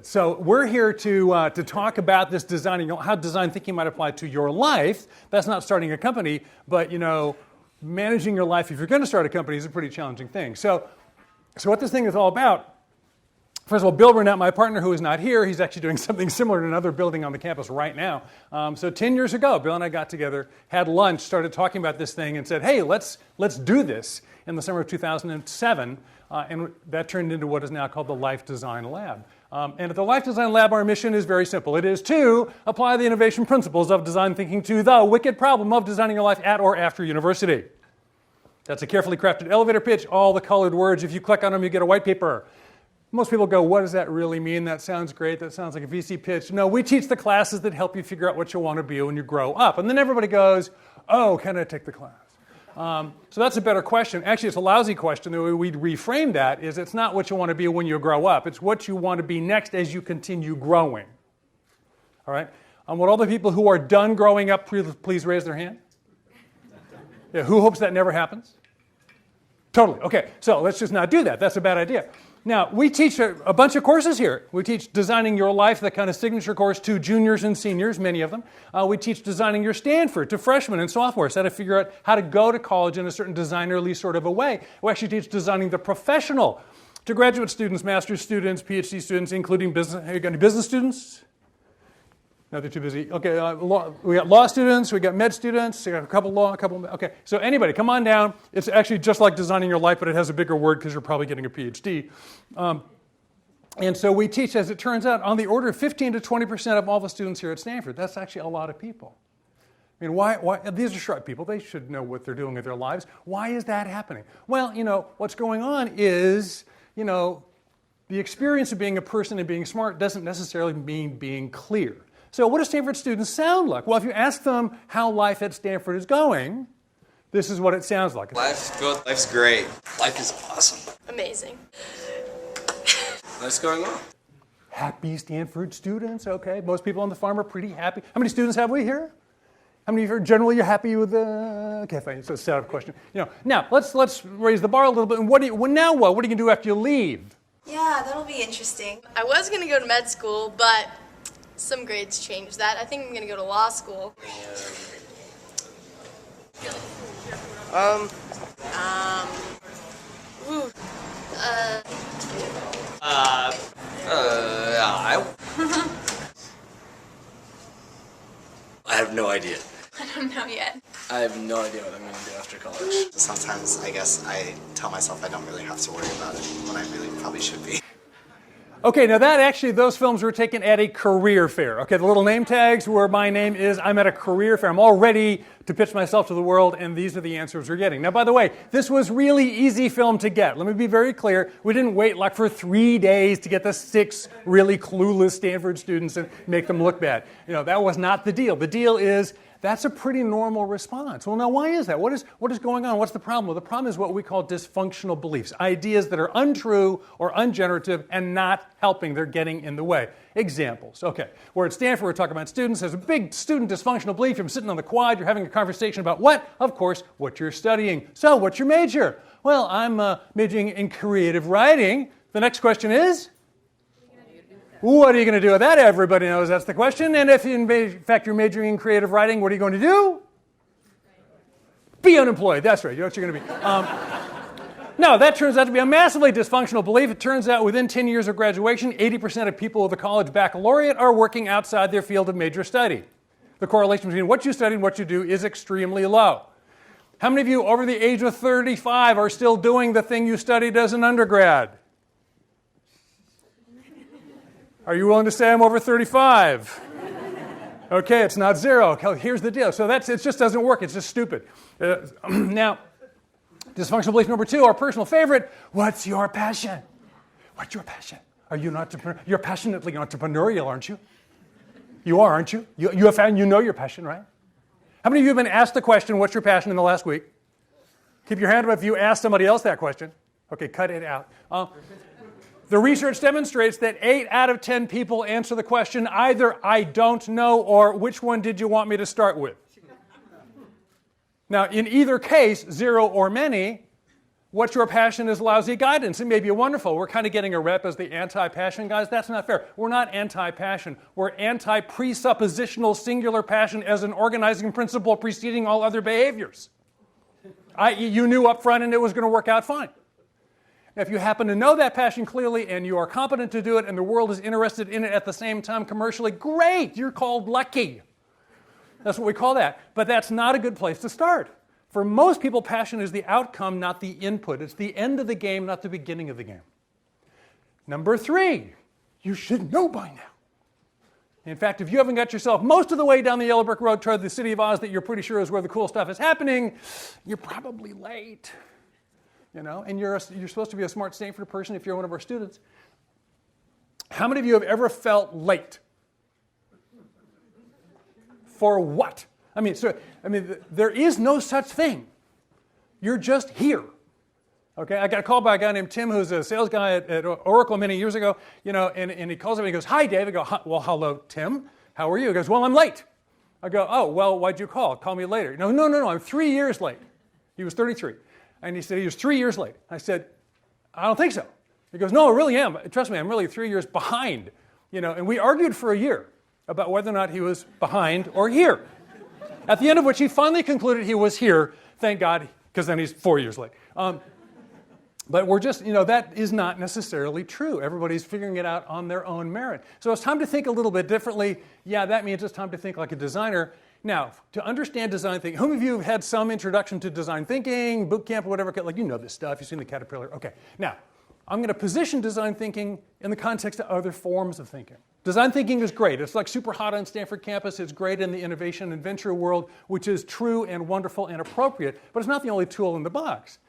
it. So we're here to talk about this designing, how design thinking might apply to your life. That's not starting a company, but managing your life if you're going to start a company is a pretty challenging thing. So what this thing is all about, first of all, Bill Burnett, my partner who is not here, he's actually doing something similar in another building on the campus right now. So 10 years ago, Bill and I got together, had lunch, started talking about this thing, and said, hey, let's do this in the summer of 2007. And that turned into what is now called the Life Design Lab. And at the Life Design Lab, our mission is very simple. It is to apply the innovation principles of design thinking to the wicked problem of designing your life at or after university. That's a carefully crafted elevator pitch, all the colored words. If you click on them, you get a white paper. Most people go, what does that really mean? That sounds great. That sounds like a VC pitch. No, we teach the classes that help you figure out what you want to be when you grow up. And then everybody goes, oh, can I take the class? So that's a better question. Actually, it's a lousy question. The way we'd reframe that is it's not what you want to be when you grow up. It's what you want to be next as you continue growing. All right? Would all the people who are done growing up please raise their hand? Yeah, who hopes that never happens? Totally. Okay, so let's just not do that. That's a bad idea. Now, we teach a bunch of courses here. We teach Designing Your Life, that kind of signature course, to juniors and seniors, many of them. We teach Designing Your Stanford to freshmen and sophomores, how to figure out how to go to college in a certain designerly sort of a way. We actually teach Designing the Professional to graduate students, master's students, PhD students, including business. Have you got any business students? No, they're too busy. Okay, we got law students, we got med students, we got a couple law, okay. So anybody, come on down. It's actually just like Designing Your Life, but it has a bigger word because you're probably getting a PhD. And so we teach, as it turns out, on the order of 15 to 20% of all the students here at Stanford. That's actually a lot of people. I mean, why? These are sharp people. They should know what they're doing with their lives. Why is that happening? Well, what's going on is, the experience of being a person and being smart doesn't necessarily mean being clear. So what do Stanford students sound like? Well, if you ask them how life at Stanford is going, this is what it sounds like. Life's good. Life's great. Life is awesome. Amazing. Life's going well. Happy Stanford students, okay. Most people on the farm are pretty happy. How many students have we here? How many of you are generally happy with the... Okay, fine, it's a set-up question. Now, let's raise the bar a little bit. And what are you going to do after you leave? Yeah, that'll be interesting. I was going to go to med school, but some grades changed that. I think I'm going to go to law school. I have no idea. I don't know yet. I have no idea what I'm going to do after college. Sometimes I guess I tell myself I don't really have to worry about it when I really probably should be. Okay, now those films were taken at a career fair. Okay, the little name tags where my name is, I'm at a career fair. I'm all ready to pitch myself to the world, and these are the answers we're getting. Now, by the way, this was really easy film to get. Let me be very clear. We didn't wait for 3 days to get the 6 really clueless Stanford students and make them look bad. That was not the deal. The deal is, that's a pretty normal response. Well, now, why is that? What is going on? What's the problem? Well, the problem is what we call dysfunctional beliefs, ideas that are untrue or ungenerative and not helping. They're getting in the way. Examples. Okay, we're at Stanford. We're talking about students. There's a big student dysfunctional belief. You're sitting on the quad. You're having a conversation about what? Of course, what you're studying. So, what's your major? Well, I'm majoring in creative writing. The next question is? What are you going to do with that? Everybody knows that's the question. And if, in fact, you're majoring in creative writing, what are you going to do? Be unemployed. That's right. You know what you're going to be. No, that turns out to be a massively dysfunctional belief. It turns out within 10 years of graduation, 80% of people with a college baccalaureate are working outside their field of major study. The correlation between what you study and what you do is extremely low. How many of you over the age of 35 are still doing the thing you studied as an undergrad? Are you willing to say I'm over 35? Okay, it's not 0. Here's the deal. So it just doesn't work. It's just stupid. Now, dysfunctional belief number 2, our personal favorite. What's your passion? What's your passion? Are you an entrepreneur? You're passionately entrepreneurial, aren't you? You are, aren't you? You have found, your passion, right? How many of you have been asked the question, what's your passion, in the last week? Keep your hand up if you asked somebody else that question. Okay, cut it out. The research demonstrates that 8 out of 10 people answer the question either I don't know or which one did you want me to start with? Now, in either case, 0 or many, What's your passion is lousy guidance. It may be wonderful. We're kind of getting a rep as the anti-passion guys. That's not fair. We're not anti-passion. We're anti-presuppositional singular passion as an organizing principle preceding all other behaviors. I.e., you knew up front and it was going to work out fine. Now, if you happen to know that passion clearly and you are competent to do it and the world is interested in it at the same time commercially, great, you're called lucky. That's what we call that. But that's not a good place to start. For most people, passion is the outcome, not the input. It's the end of the game, not the beginning of the game. Number 3, you should know by now. In fact, if you haven't got yourself most of the way down the yellow brick road toward the city of Oz that you're pretty sure is where the cool stuff is happening, you're probably late. And you're supposed to be a smart Stanford person if you're one of our students. How many of you have ever felt late? For what? There is no such thing. You're just here. Okay, I got a call by a guy named Tim who's a sales guy at Oracle many years ago, and he calls me and he goes, "Hi, Dave." I go, "Well, hello, Tim. How are you?" He goes, "Well, I'm late." I go, "Oh, well, why'd you call? Call me later." No, I'm 3 years late. He was 33. And he said he was 3 years late. I said, "I don't think so." He goes, "No, I really am. Trust me, I'm really 3 years behind." And we argued for a year about whether or not he was behind or here. At the end of which he finally concluded he was here, thank God, because then he's 4 years late. But we're just, that is not necessarily true. Everybody's figuring it out on their own merit. So it's time to think a little bit differently. Yeah, that means it's time to think like a designer. Now, to understand design thinking, whom of you have had some introduction to design thinking, boot camp, or whatever, like this stuff, you've seen the Caterpillar. Okay, now, I'm going to position design thinking in the context of other forms of thinking. Design thinking is great. It's like super hot on Stanford campus. It's great in the innovation and venture world, which is true and wonderful and appropriate, but it's not the only tool in the box.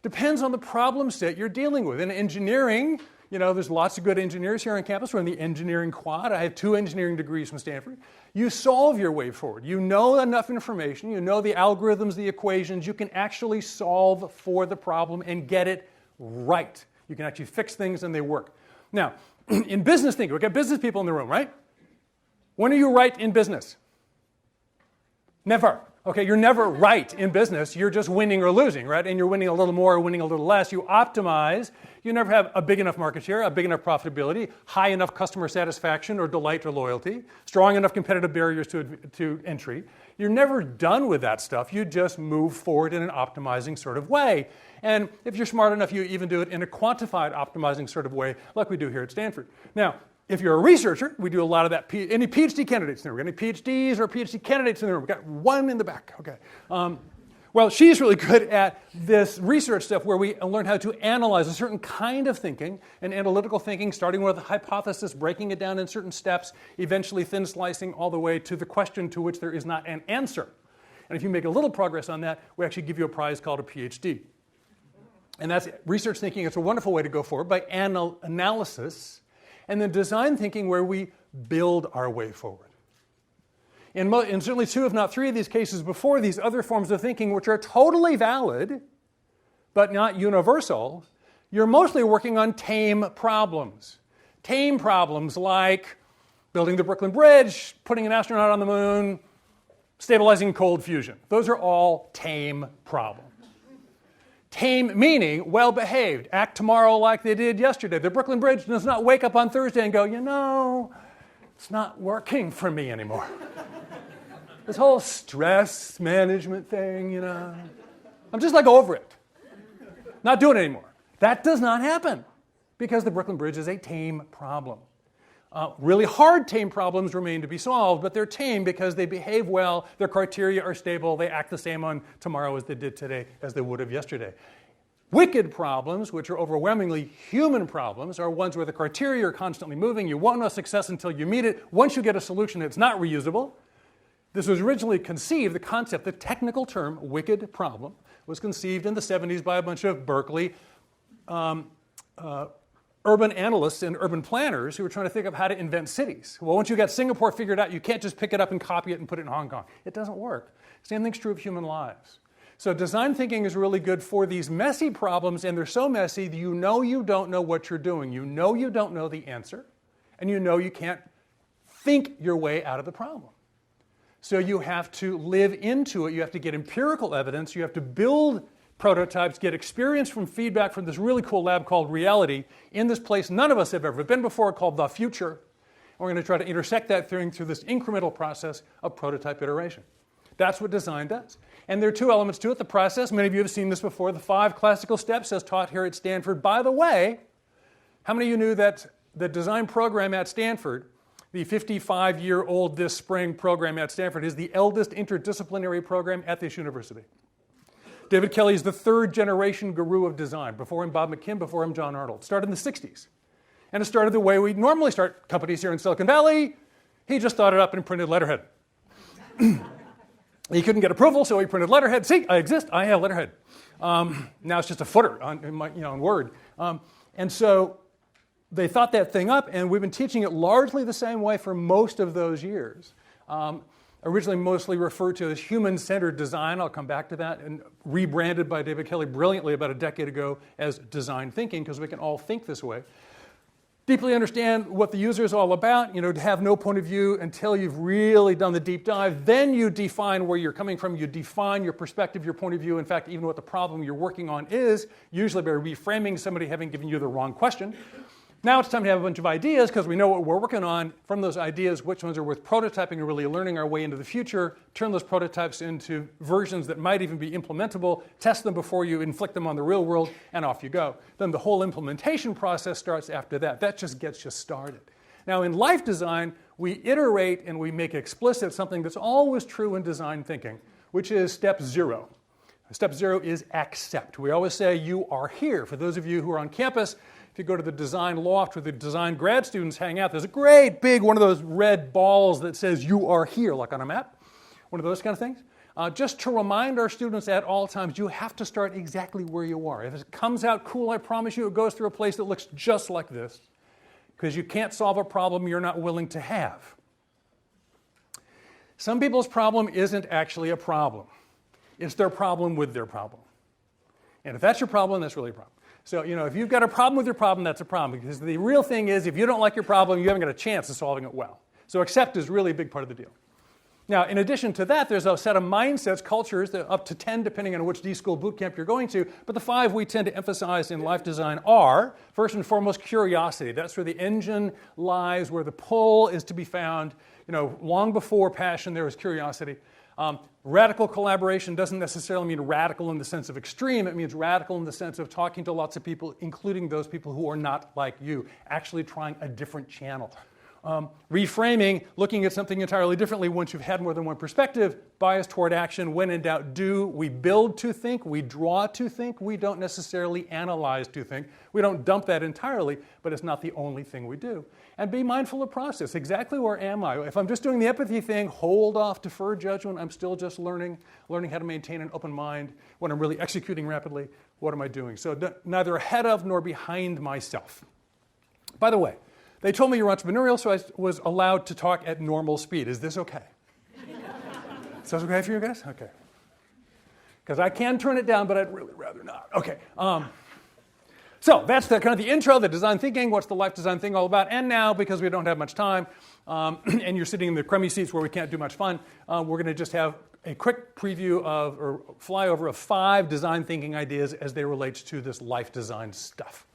Depends on the problem set you're dealing with. In engineering, there's lots of good engineers here on campus. We're in the engineering quad. I have 2 engineering degrees from Stanford. You solve your way forward. You know enough information. You know the algorithms, the equations. You can actually solve for the problem and get it right. You can actually fix things and they work. Now, in business thinking, we've got business people in the room, right? When are you right in business? Never. Okay, you're never right in business. You're just winning or losing, right? And you're winning a little more or winning a little less. You optimize. You never have a big enough market share, a big enough profitability, high enough customer satisfaction or delight or loyalty, strong enough competitive barriers to entry. You're never done with that stuff. You just move forward in an optimizing sort of way. And if you're smart enough, you even do it in a quantified optimizing sort of way like we do here at Stanford. Now, if you're a researcher, we do a lot of that. Any PhD candidates in the room? Any PhDs or PhD candidates in the room? We've got one in the back. Okay. Well, she's really good at this research stuff where we learn how to analyze a certain kind of thinking, and analytical thinking, starting with a hypothesis, breaking it down in certain steps, eventually thin slicing all the way to the question to which there is not an answer. And if you make a little progress on that, we actually give you a prize called a PhD. And that's research thinking. It's a wonderful way to go forward by analysis. And then design thinking where we build our way forward. In certainly 2, if not 3 of these cases before, these other forms of thinking, which are totally valid, but not universal, you're mostly working on tame problems. Tame problems like building the Brooklyn Bridge, putting an astronaut on the moon, stabilizing cold fusion. Those are all tame problems. Tame meaning well-behaved. Act tomorrow like they did yesterday. The Brooklyn Bridge does not wake up on Thursday and go, it's not working for me anymore. This whole stress management thing, I'm just over it. Not doing it anymore. That does not happen because the Brooklyn Bridge is a tame problem. Really hard tame problems remain to be solved, but they're tame because they behave well, their criteria are stable, they act the same on tomorrow as they did today, as they would have yesterday. Wicked problems, which are overwhelmingly human problems, are ones where the criteria are constantly moving. You won't know success until you meet it. Once you get a solution, it's not reusable. This was originally conceived, the concept, the technical term, wicked problem, was conceived in the 70s by a bunch of Berkeley urban analysts and urban planners who were trying to think of how to invent cities. Well, once you got Singapore figured out, you can't just pick it up and copy it and put it in Hong Kong. It doesn't work. Same thing's true of human lives. So design thinking is really good for these messy problems, and they're so messy that you don't know what you're doing. You don't know the answer, and you can't think your way out of the problem. So you have to live into it. You have to get empirical evidence. You have to build prototypes, get experience from feedback from this really cool lab called Reality in this place none of us have ever been before called The Future. And we're going to try to intersect that thing through this incremental process of prototype iteration. That's what design does. And there are two elements to it. The process, many of you have seen this before, the 5 classical steps as taught here at Stanford. By the way, how many of you knew that the design program at Stanford, the 55-year-old this spring program at Stanford, is the eldest interdisciplinary program at this university? David Kelley is the 3rd generation guru of design. Before him, Bob McKim. Before him, John Arnold. Started in the 60s. And it started the way we normally start companies here in Silicon Valley. He just thought it up and printed letterhead. He couldn't get approval, so he printed letterhead. See, I exist. I have letterhead. Now it's just a footer in Word. And so they thought that thing up, and we've been teaching it largely the same way for most of those years. Originally mostly referred to as human-centered design. I'll come back to that. And rebranded by David Kelley brilliantly about a decade ago as design thinking, because we can all think this way. Deeply understand what the user is all about, to have no point of view until you've really done the deep dive. Then you define where you're coming from. You define your perspective, your point of view, in fact, even what the problem you're working on is, usually by reframing somebody having given you the wrong question. Now it's time to have a bunch of ideas because we know what we're working on. From those ideas, which ones are worth prototyping and really learning our way into the future, turn those prototypes into versions that might even be implementable, test them before you inflict them on the real world, and off you go. Then the whole implementation process starts after that. That just gets you started. Now in life design, we iterate and we make explicit something that's always true in design thinking, which is step 0. Step 0 is accept. We always say you are here. For those of you who are on campus, if you go to the design loft where the design grad students hang out, there's a great big one of those red balls that says you are here, like on a map. One of those kind of things. Just to remind our students at all times, you have to start exactly where you are. If it comes out cool, I promise you it goes through a place that looks just like this, because you can't solve a problem you're not willing to have. Some people's problem isn't actually a problem. It's their problem with their problem. And if that's your problem, that's really a problem. So, if you've got a problem with your problem, that's a problem. Because the real thing is, if you don't like your problem, you haven't got a chance of solving it well. So accept is really a big part of the deal. Now, in addition to that, there's a set of mindsets, cultures, up to 10 depending on which D-School boot camp you're going to. But the 5 we tend to emphasize in life design are, first and foremost, curiosity. That's where the engine lies, where the pull is to be found. Long before passion, there was curiosity. Radical collaboration doesn't necessarily mean radical in the sense of extreme. It means radical in the sense of talking to lots of people, including those people who are not like you, actually trying a different channel. Reframing, looking at something entirely differently once you've had more than one perspective. Bias toward action, when in doubt, do. We build to think, we draw to think. We don't necessarily analyze to think. We don't dump that entirely, but it's not the only thing we do. And be mindful of process. Exactly where am I? If I'm just doing the empathy thing, hold off, defer judgment. I'm still just learning how to maintain an open mind. When I'm really executing rapidly, what am I doing? So neither ahead of nor behind myself. By the way, they told me you're entrepreneurial, so I was allowed to talk at normal speed. Is this okay? Is this okay for you guys? Okay. Because I can turn it down, but I'd really rather not. Okay. So that's the kind of the intro, the design thinking, what's the life design thing all about. And now, because we don't have much time, and you're sitting in the crummy seats where we can't do much fun, we're going to just have a quick preview of, or flyover of 5 design thinking ideas as they relate to this life design stuff.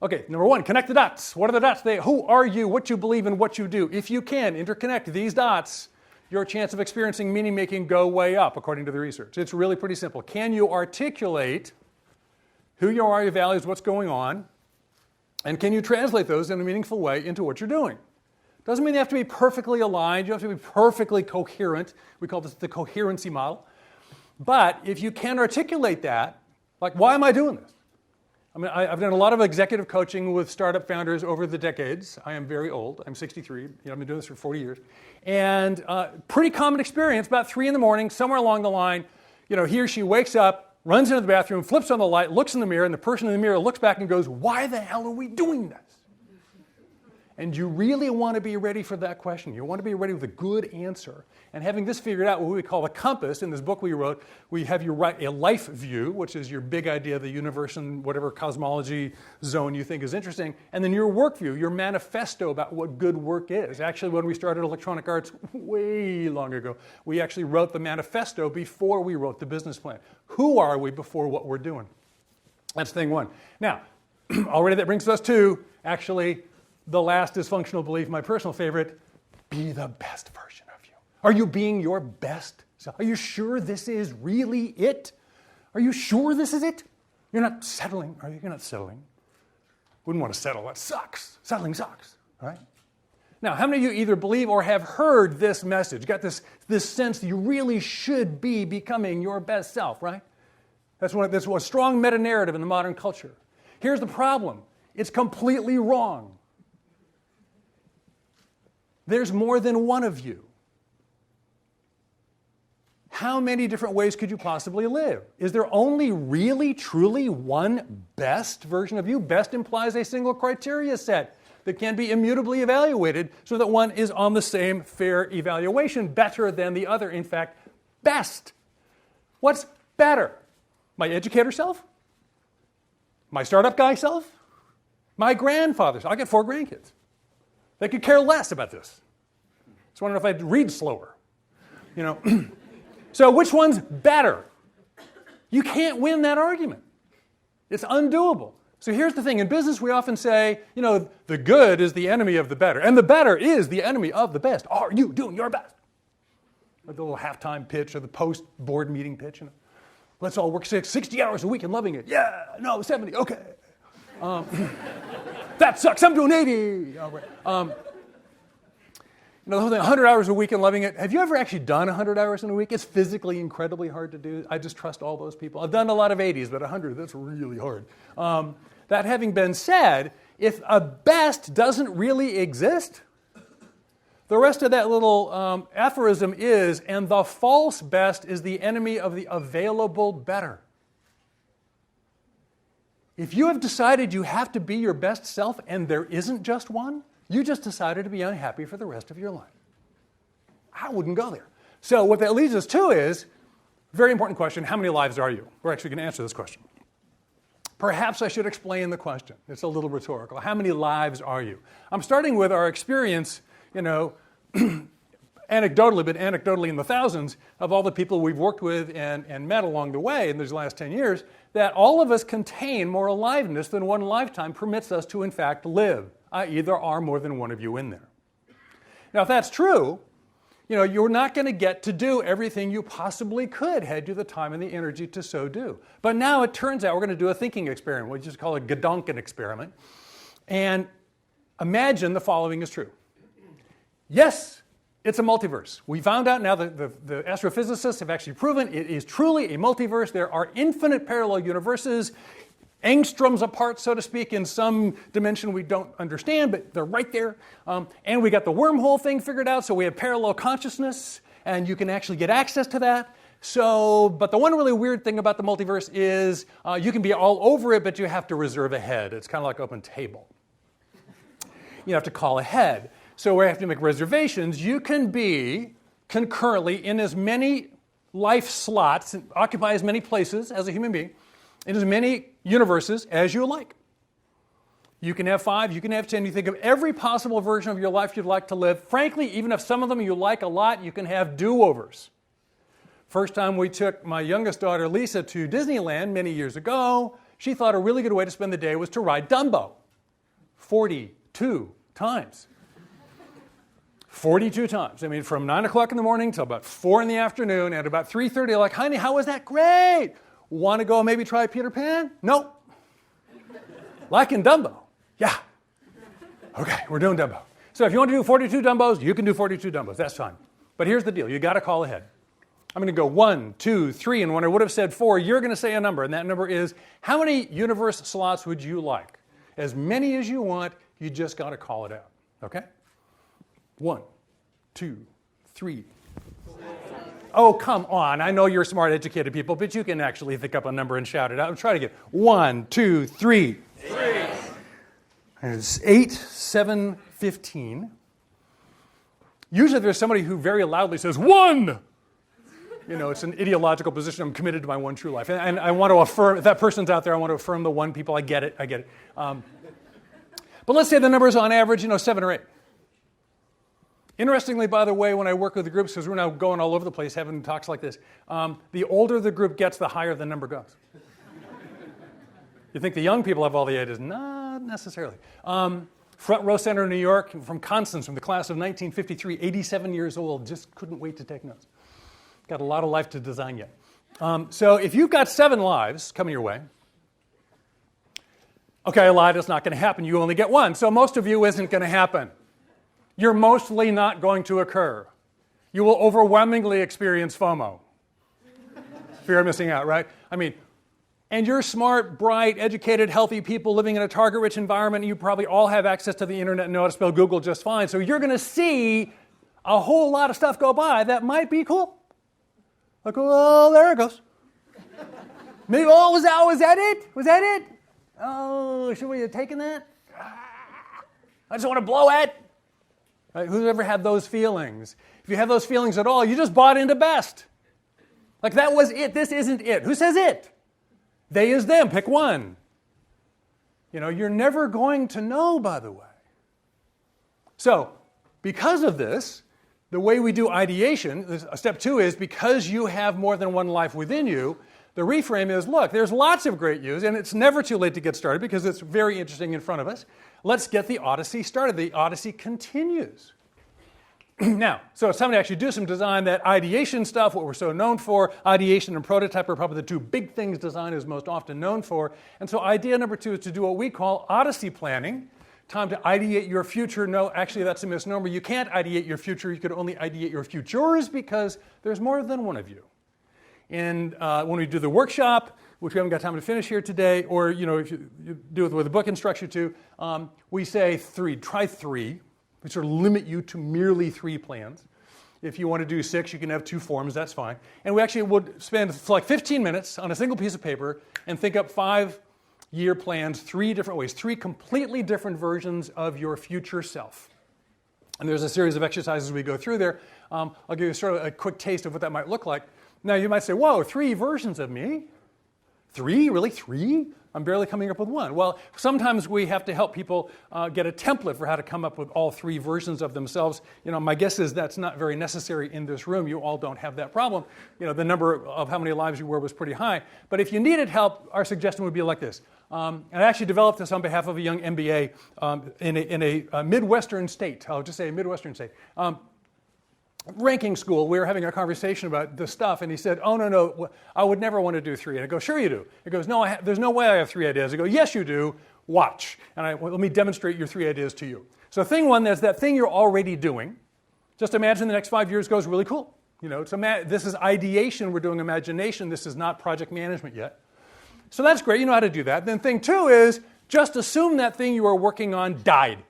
Okay, number 1, connect the dots. What are the dots? Who are you, what you believe, and what you do? If you can interconnect these dots, your chance of experiencing meaning making go way up, according to the research. It's really pretty simple. Can you articulate who you are, your values, what's going on, and can you translate those in a meaningful way into what you're doing? Doesn't mean you have to be perfectly aligned. You have to be perfectly coherent. We call this the coherency model. But if you can articulate that, like, why am I doing this? I mean, I've done a lot of executive coaching with startup founders over the decades. I am very old. I'm 63. I've been doing this for 40 years. And pretty common experience, about 3 in the morning, somewhere along the line, he or she wakes up, runs into the bathroom, flips on the light, looks in the mirror, and the person in the mirror looks back and goes, why the hell are we doing this? And you really want to be ready for that question. You want to be ready with a good answer. And having this figured out, what we call a compass, in this book we wrote, we have you write a life view, which is your big idea of the universe and whatever cosmology zone you think is interesting, and then your work view, your manifesto about what good work is. Actually, when we started Electronic Arts way long ago, we actually wrote the manifesto before we wrote the business plan. Who are we before what we're doing? That's thing one. Now, already that brings us to, actually, the last dysfunctional belief, my personal favorite: be the best version of you. Are you being your best self? Are you sure this is really it? Are you sure this is it? You're not settling, are you? You're not settling. Wouldn't want to settle, that sucks. Settling sucks, all right? Now, how many of you either believe or have heard this message, got this sense that you really should be becoming your best self, right? That's a strong meta-narrative in the modern culture. Here's the problem. It's completely wrong. There's more than one of you. How many different ways could you possibly live? Is there only really, truly one best version of you? Best implies a single criteria set that can be immutably evaluated so that one is on the same fair evaluation, better than the other. In fact, best. What's better? My educator self? My startup guy self? My grandfather self? I got 4 grandkids. They could care less about this. Just wondering if I'd read slower. So which one's better? You can't win that argument. It's undoable. So here's the thing. In business, we often say, the good is the enemy of the better, and the better is the enemy of the best. Are you doing your best? Or the little halftime pitch or the post-board meeting pitch. Let's all work 60 hours a week and loving it. Yeah, no, 70, okay. That sucks, I'm doing 80. All right. The whole thing, 100 hours a week and loving it. Have you ever actually done 100 hours in a week? It's physically incredibly hard to do. I just trust all those people. I've done a lot of 80s, but 100, that's really hard. That having been said, if a best doesn't really exist, the rest of that little aphorism is, and the false best is the enemy of the available better. If you have decided you have to be your best self and there isn't just one, you just decided to be unhappy for the rest of your life. I wouldn't go there. So what that leads us to is, very important question, how many lives are you? We're actually going to answer this question. Perhaps I should explain the question. It's a little rhetorical. How many lives are you? I'm starting with our experience, anecdotally, but anecdotally in the thousands of all the people we've worked with and met along the way in these last 10 years, that all of us contain more aliveness than one lifetime permits us to in fact live, i.e. there are more than one of you in there. Now if that's true, you're not going to get to do everything you possibly could had you the time and the energy to so do. But now it turns out we're going to do a thinking experiment, we just call it a Gedanken experiment. And imagine the following is true. Yes, it's a multiverse. We found out now that the astrophysicists have actually proven it is truly a multiverse. There are infinite parallel universes, angstroms apart, so to speak, in some dimension we don't understand, but they're right there. And we got the wormhole thing figured out, so we have parallel consciousness, and you can actually get access to that. But the one really weird thing about the multiverse is you can be all over it, but you have to reserve ahead. It's kind of like open table. You have to call ahead. So we have to make reservations. You can be concurrently in as many life slots, occupy as many places as a human being, in as many universes as you like. You can have 5, you can have 10. You think of every possible version of your life you'd like to live. Frankly, even if some of them you like a lot, you can have do-overs. First time we took my youngest daughter, Lisa, to Disneyland many years ago, she thought a really good way to spend the day was to ride Dumbo. 42 times. 42 times. I mean, from 9 o'clock in the morning till about 4 in the afternoon, and about 3:30, like, honey, how was that? Great! Want to go maybe try Peter Pan? Nope. Liking Dumbo? Yeah. Okay, we're doing Dumbo. So if you want to do 42 Dumbos, you can do 42 Dumbos. That's fine. But here's the deal. You got to call ahead. I'm going to go 1, 2, 3, and when I would have said 4, you're going to say a number, and that number is, how many universe slots would you like? As many as you want, you just got to call it out. Okay? 1, 2, 3. Oh, come on. I know you're smart, educated people, but you can actually think up a number and shout it out. Try to get 1, 2, 3. 3. And it's 8, 7, 15. Usually there's somebody who very loudly says, 1! You know, it's an ideological position. I'm committed to my one true life. And I want to affirm, if that person's out there, I want to affirm the 1 people. I get it. But let's say the number is on average, 7 or 8. Interestingly, by the way, when I work with the groups, because we're now going all over the place having talks like this, the older the group gets, the higher the number goes. You think the young people have all the ideas? Not necessarily. Front row center in New York, from Constance, from the class of 1953, 87 years old, just couldn't wait to take notes. Got a lot of life to design yet. So if you've got 7 lives coming your way, okay, I lied, it's not going to happen. You only get 1. So most of you isn't going to happen. You're mostly not going to occur. You will overwhelmingly experience FOMO. Fear of missing out, right? And you're smart, bright, educated, healthy people living in a target-rich environment. You probably all have access to the internet and know how to spell Google just fine. So you're going to see a whole lot of stuff go by that might be cool. Like, oh, there it goes. Maybe, was that it? Was that it? Oh, should we have taken that? I just want to blow it. Right? Who's ever had those feelings? If you have those feelings at all, you just bought into best. Like that was it. This isn't it. Who says it? They is them. Pick one. You're never going to know, by the way. So, because of this, the way we do ideation, step 2 is because you have more than one life within you, the reframe is, look, there's lots of great use, and it's never too late to get started because it's very interesting in front of us. Let's get the Odyssey started. The Odyssey continues. Now, so it's time to actually do some design. That ideation stuff, what we're so known for, ideation and prototype are probably the 2 big things design is most often known for. And so idea number 2 is to do what we call Odyssey planning. Time to ideate your future. No, actually that's a misnomer. You can't ideate your future. You could only ideate your futures because there's more than one of you. And when we do the workshop, which we haven't got time to finish here today, or if you do it with a book instructs you to, we say 3. Try 3. We sort of limit you to merely 3 plans. If you want to do 6, you can have 2 forms. That's fine. And we actually would spend like 15 minutes on a single piece of paper and think up 5-year plans, 3 different ways, 3 completely different versions of your future self. And there's a series of exercises we go through there. I'll give you sort of a quick taste of what that might look like. Now you might say, whoa, 3 versions of me? 3? Really? 3? I'm barely coming up with 1. Well, sometimes we have to help people get a template for how to come up with all 3 versions of themselves. My guess is that's not very necessary in this room. You all don't have that problem. The number of how many lives you were was pretty high. But if you needed help, our suggestion would be like this. And I actually developed this on behalf of a young MBA in a Midwestern state. I'll just say a Midwestern state. Ranking school, we were having a conversation about this stuff, and he said, oh, no, I would never want to do 3. And I go, sure you do. He goes, no, there's no way I have 3 ideas. I go, yes, you do. Watch. And let me demonstrate your 3 ideas to you. So thing 1, there's that thing you're already doing. Just imagine the next 5 years goes really cool. This is ideation. We're doing imagination. This is not project management yet. So that's great. You know how to do that. Then thing 2 is just assume that thing you are working on died.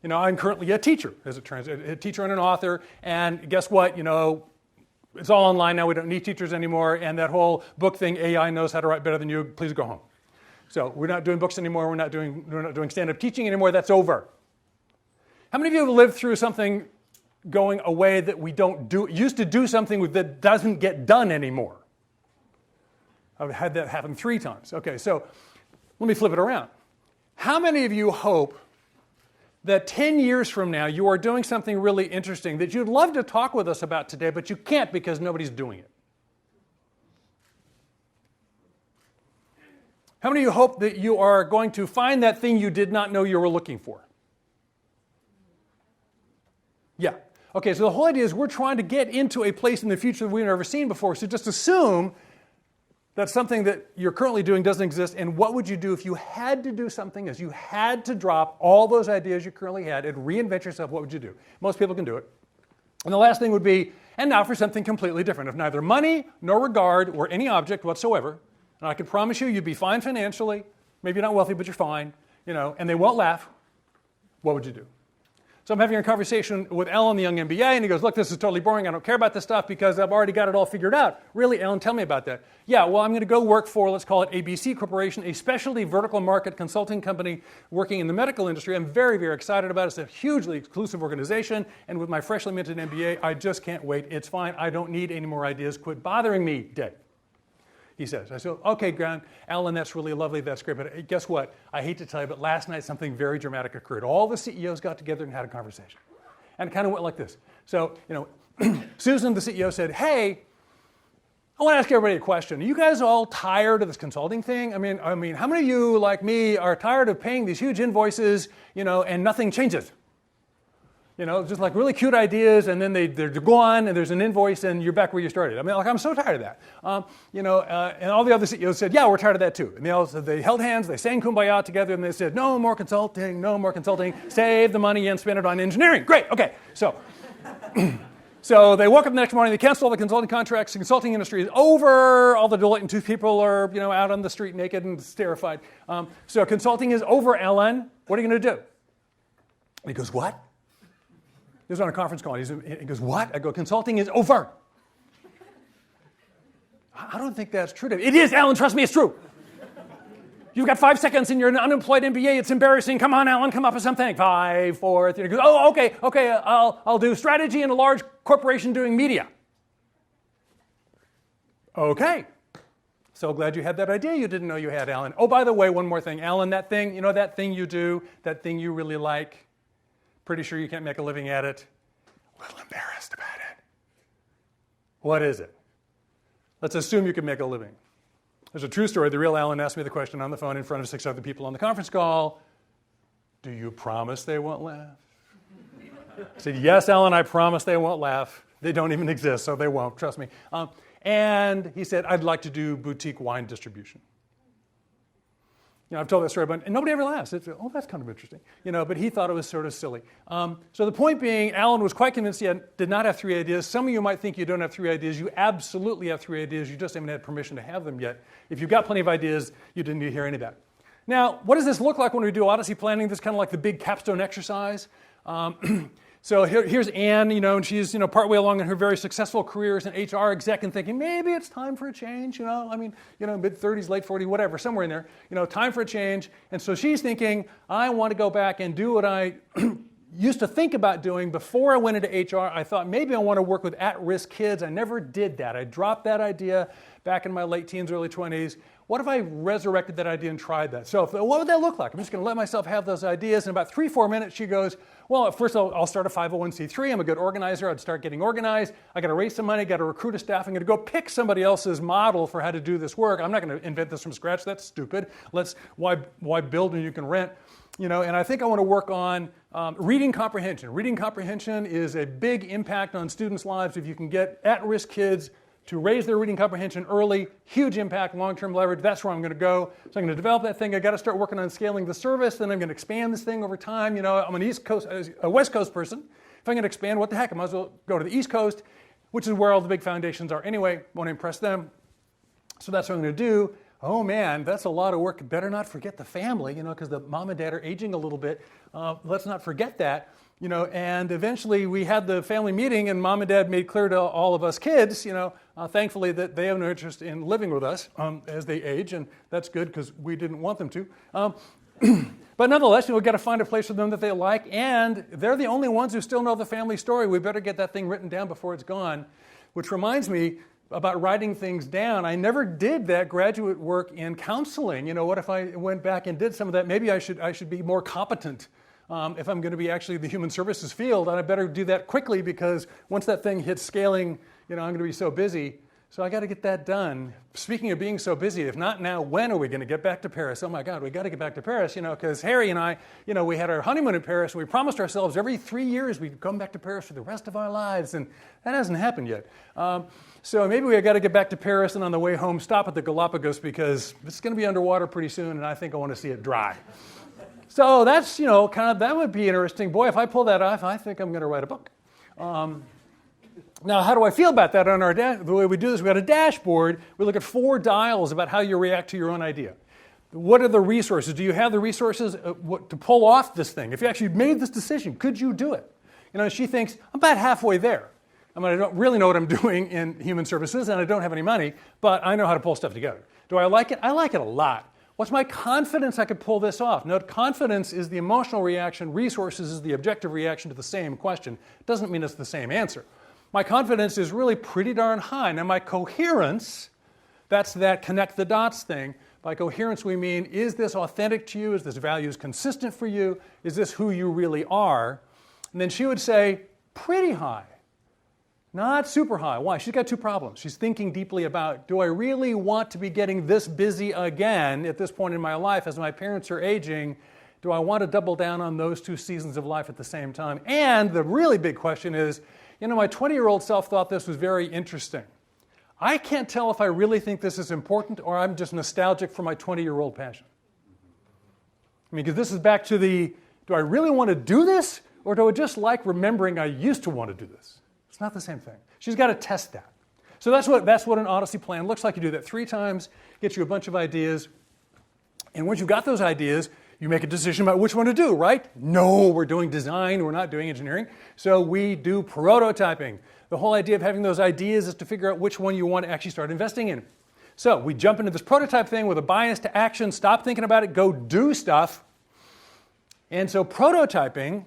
I'm currently a teacher, as it turns out, a teacher and an author, and guess what? It's all online now. We don't need teachers anymore, and that whole book thing, AI knows how to write better than you. Please go home. So we're not doing books anymore. We're not doing stand-up teaching anymore. That's over. How many of you have lived through something going away that we don't do? Used to do something that doesn't get done anymore. I've had that happen 3 times. Okay, so let me flip it around. How many of you hope that 10 years from now you are doing something really interesting that you'd love to talk with us about today, but you can't because nobody's doing it? How many of you hope that you are going to find that thing you did not know you were looking for? Yeah. Okay, so the whole idea is we're trying to get into a place in the future that we've never seen before, so just assume that something that you're currently doing doesn't exist, and what would you do if you had to do something, as you had to drop all those ideas you currently had and reinvent yourself? What would you do? Most people can do it. And the last thing would be, and now for something completely different, of neither money nor regard or any object whatsoever. And I can promise you, you'd be fine financially. Maybe you're not wealthy, but you're fine, and they won't laugh. What would you do? So I'm having a conversation with Alan, the young MBA, and he goes, look, this is totally boring. I don't care about this stuff because I've already got it all figured out. Really, Alan, tell me about that. Yeah, well, I'm going to go work for, let's call it ABC Corporation, a specialty vertical market consulting company working in the medical industry. I'm very, very excited about it. It's a hugely exclusive organization, and with my freshly minted MBA, I just can't wait. It's fine. I don't need any more ideas. Quit bothering me, Dave. He says. I said, okay, Grant, Alan, that's really lovely, that's great, but guess what? I hate to tell you, but last night something very dramatic occurred. All the CEOs got together and had a conversation. And it kind of went like this. So, Susan, the CEO, said, hey, I want to ask everybody a question. Are you guys all tired of this consulting thing? I mean, how many of you, like me, are tired of paying these huge invoices, and nothing changes? Just like really cute ideas, and then they're gone, and there's an invoice, and you're back where you started. I'm so tired of that. And all the other CEOs said, yeah, we're tired of that too. And they held hands, they sang Kumbaya together, and they said, no more consulting, save the money and spend it on engineering. Great, okay. So, so they woke up the next morning, they canceled all the consulting contracts, the consulting industry is over, all the Deloitte and Tooth people are, out on the street naked and terrified. So consulting is over, Ellen. What are you going to do? And he goes, what? He was on a conference call. He goes, what? I go, consulting is over. I don't think that's true. It is, Alan, trust me, it's true. You've got 5 seconds and you're an unemployed MBA. It's embarrassing. Come on, Alan, come up with something. 5, 4, 3. He goes, oh, okay, I'll do strategy in a large corporation doing media. Okay. So glad you had that idea you didn't know you had, Alan. Oh, by the way, one more thing. Alan, that thing, that thing you do, that thing you really like, pretty sure you can't make a living at it. A little embarrassed about it. What is it? Let's assume you can make a living. There's a true story. The real Alan asked me the question on the phone in front of 6 other people on the conference call. Do you promise they won't laugh? I said, yes, Alan, I promise they won't laugh. They don't even exist, so they won't. Trust me. And he said, I'd like to do boutique wine distribution. I've told that story, and nobody ever laughs. It's, oh, that's kind of interesting. But he thought it was sort of silly. So the point being, Alan was quite convinced he did not have 3 ideas. Some of you might think you don't have 3 ideas. You absolutely have 3 ideas. You just haven't had permission to have them yet. If you've got plenty of ideas, you didn't need to hear any of that. Now, what does this look like when we do Odyssey planning? This is kind of like the big capstone exercise. So here's Anne, and she's, partway along in her very successful career as an HR exec and thinking, maybe it's time for a change, mid-30s, late 40s, whatever, somewhere in there, time for a change. And so she's thinking, I want to go back and do what I used to think about doing before I went into HR. I thought maybe I want to work with at-risk kids. I never did that. I dropped that idea back in my late teens, early 20s. What if I resurrected that idea and tried that? So what would that look like? I'm just going to let myself have those ideas. In about 3-4 minutes, she goes, well, first I'll start a 501c3. I'm a good organizer. I'd start getting organized. I got to raise some money, got to recruit a staff. I'm going to go pick somebody else's model for how to do this work. I'm not going to invent this from scratch. That's stupid. Why build when you can rent? And I think I want to work on reading comprehension. Reading comprehension is a big impact on students' lives. If you can get at-risk kids to raise their reading comprehension early, huge impact, long-term leverage. That's where I'm going to go. So I'm going to develop that thing. I got to start working on scaling the service. Then I'm going to expand this thing over time. I'm an a West Coast person. If I'm going to expand, what the heck? I might as well go to the East Coast, which is where all the big foundations are anyway. Want to impress them. So that's what I'm going to do. Oh man, that's a lot of work. Better not forget the family, because the mom and dad are aging a little bit. Let's not forget that. And eventually we had the family meeting and mom and dad made clear to all of us kids, thankfully that they have no interest in living with us as they age, and that's good because we didn't want them to. But nonetheless, we've got to find a place for them that they like, and they're the only ones who still know the family story. We better get that thing written down before it's gone, which reminds me about writing things down. I never did that graduate work in counseling. What if I went back and did some of that? Maybe I should be more competent. If I'm going to be actually the human services field, I better do that quickly because once that thing hits scaling, I'm going to be so busy. So I got to get that done. Speaking of being so busy, if not now, when are we going to get back to Paris? Oh my God, we got to get back to Paris, because Harry and I, we had our honeymoon in Paris and we promised ourselves every 3 years we'd come back to Paris for the rest of our lives, and that hasn't happened yet. So maybe we got to get back to Paris and on the way home stop at the Galapagos because it's going to be underwater pretty soon and I think I want to see it dry. So that's, that would be interesting. Boy, if I pull that off, I think I'm going to write a book. Now, how do I feel about that on our the way we do this? We've got a dashboard. We look at 4 dials about how you react to your own idea. What are the resources? Do you have the resources to pull off this thing? If you actually made this decision, could you do it? You know, she thinks, I'm about halfway there. I mean, I don't really know what I'm doing in human services, and I don't have any money, but I know how to pull stuff together. Do I like it? I like it a lot. What's my confidence I could pull this off? Note, confidence is the emotional reaction. Resources is the objective reaction to the same question. Doesn't mean it's the same answer. My confidence is really pretty darn high. Now, my coherence, that's that connect the dots thing. By coherence, we mean, is this authentic to you? Is this values consistent for you? Is this who you really are? And then she would say, pretty high. Not super high. Why? She's got two problems. She's thinking deeply about, do I really want to be getting this busy again at this point in my life as my parents are aging? Do I want to double down on those two seasons of life at the same time? And the really big question is, you know, my 20-year-old self thought this was very interesting. I can't tell if I really think this is important or I'm just nostalgic for my 20-year-old passion. I mean, because this is back to the, do I really want to do this or do I just like remembering I used to want to do this? It's not the same thing. She's got to test that. So that's what an Odyssey plan looks like. You do that 3 times, get you a bunch of ideas, and once you've got those ideas, you make a decision about which one to do, right? No, we're doing design, we're not doing engineering. So we do prototyping. The whole idea of having those ideas is to figure out which one you want to actually start investing in. So we jump into this prototype thing with a bias to action, stop thinking about it, go do stuff. And so prototyping,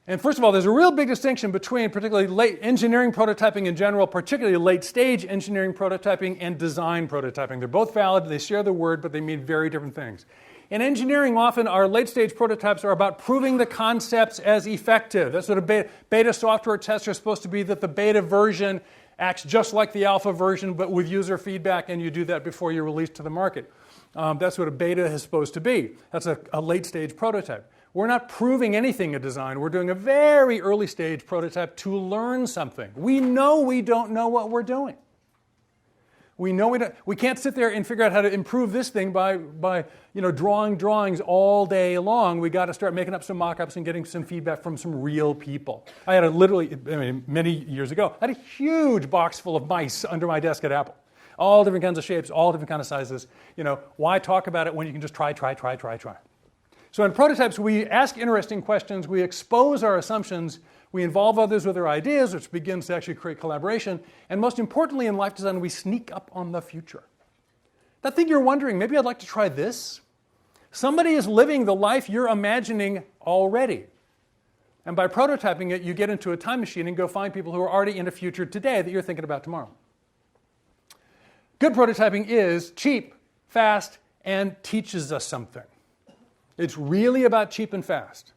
and first of all, there's a real big distinction between particularly late engineering prototyping in general, particularly late stage engineering prototyping and design prototyping. They're both valid, they share the word, but they mean very different things. In engineering, often our late stage prototypes are about proving the concepts as effective. That's what a beta software test is supposed to be, that the beta version acts just like the alpha version, but with user feedback, and you do that before you release to the market. That's what a beta is supposed to be. That's a late stage prototype. We're not proving anything in design. We're doing a very early stage prototype to learn something. We know we don't know what we're doing. We know we can't sit there and figure out how to improve this thing by drawing drawings all day long. We got to start making up some mock-ups and getting some feedback from some real people. I had many years ago, I had a huge box full of mice under my desk at Apple. All different kinds of shapes, all different kinds of sizes. Why talk about it when you can just try? So in prototypes, we ask interesting questions, we expose our assumptions, we involve others with our ideas, which begins to actually create collaboration, and most importantly in life design, we sneak up on the future. That thing you're wondering, maybe I'd like to try this. Somebody is living the life you're imagining already. And by prototyping it, you get into a time machine and go find people who are already in a future today that you're thinking about tomorrow. Good prototyping is cheap, fast, and teaches us something. It's really about cheap and fast.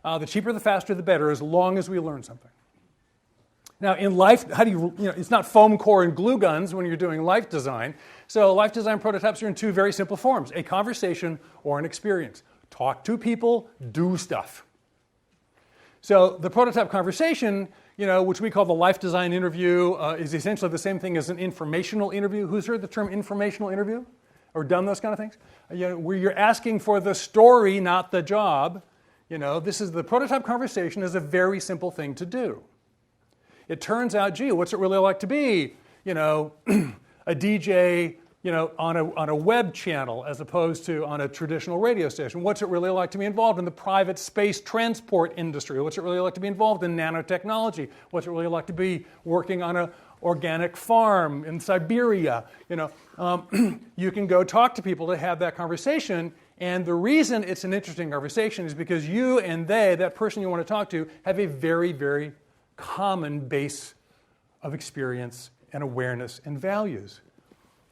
The cheaper, the faster, the better, as long as we learn something. Now, in life, it's not foam core and glue guns when you're doing life design. So life design prototypes are in 2 very simple forms, a conversation or an experience. Talk to people, do stuff. So the prototype conversation, which we call the life design interview, is essentially the same thing as an informational interview. Who's heard the term informational interview? Or done those kind of things? Where you're asking for the story, not the job. This is the prototype conversation is a very simple thing to do. It turns out, gee, what's it really like to be, a DJ, on a web channel as opposed to on a traditional radio station? What's it really like to be involved in the private space transport industry? What's it really like to be involved in nanotechnology? What's it really like to be working on an organic farm in Siberia? You can go talk to people to have that conversation. And the reason it's an interesting conversation is because you and they, that person you want to talk to, have a very, very common base of experience and awareness and values.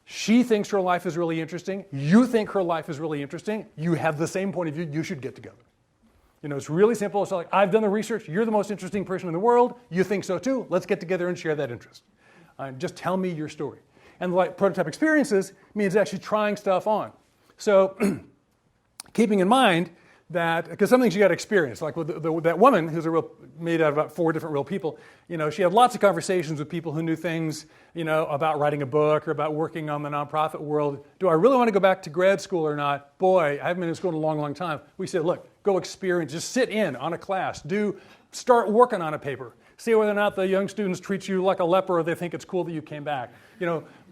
She thinks her life is really interesting. You think her life is really interesting. You have the same point of view. You should get together. It's really simple. It's like, I've done the research. You're the most interesting person in the world. You think so too. Let's get together and share that interest. Just tell me your story. And like prototype experiences means actually trying stuff on. So keeping in mind that, because some things you got to experience, like with that woman who's made out of about 4 different real people, she had lots of conversations with people who knew things, about writing a book or about working on the nonprofit world. Do I really want to go back to grad school or not? Boy, I haven't been in school in a long, long time. We said, look, go experience, just sit in on a class, start working on a paper. See whether or not the young students treat you like a leper or they think it's cool that you came back.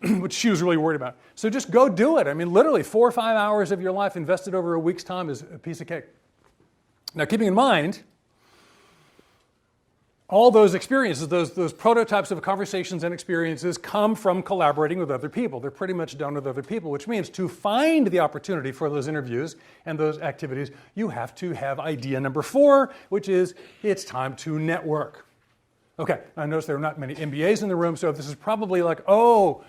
which she was really worried about. So just go do it. I mean, literally 4 or 5 hours of your life invested over a week's time is a piece of cake. Now, keeping in mind, all those experiences, those prototypes of conversations and experiences come from collaborating with other people. They're pretty much done with other people, which means to find the opportunity for those interviews and those activities, you have to have idea number 4, which is it's time to network. Okay, I notice there are not many MBAs in the room, so this is probably like, oh,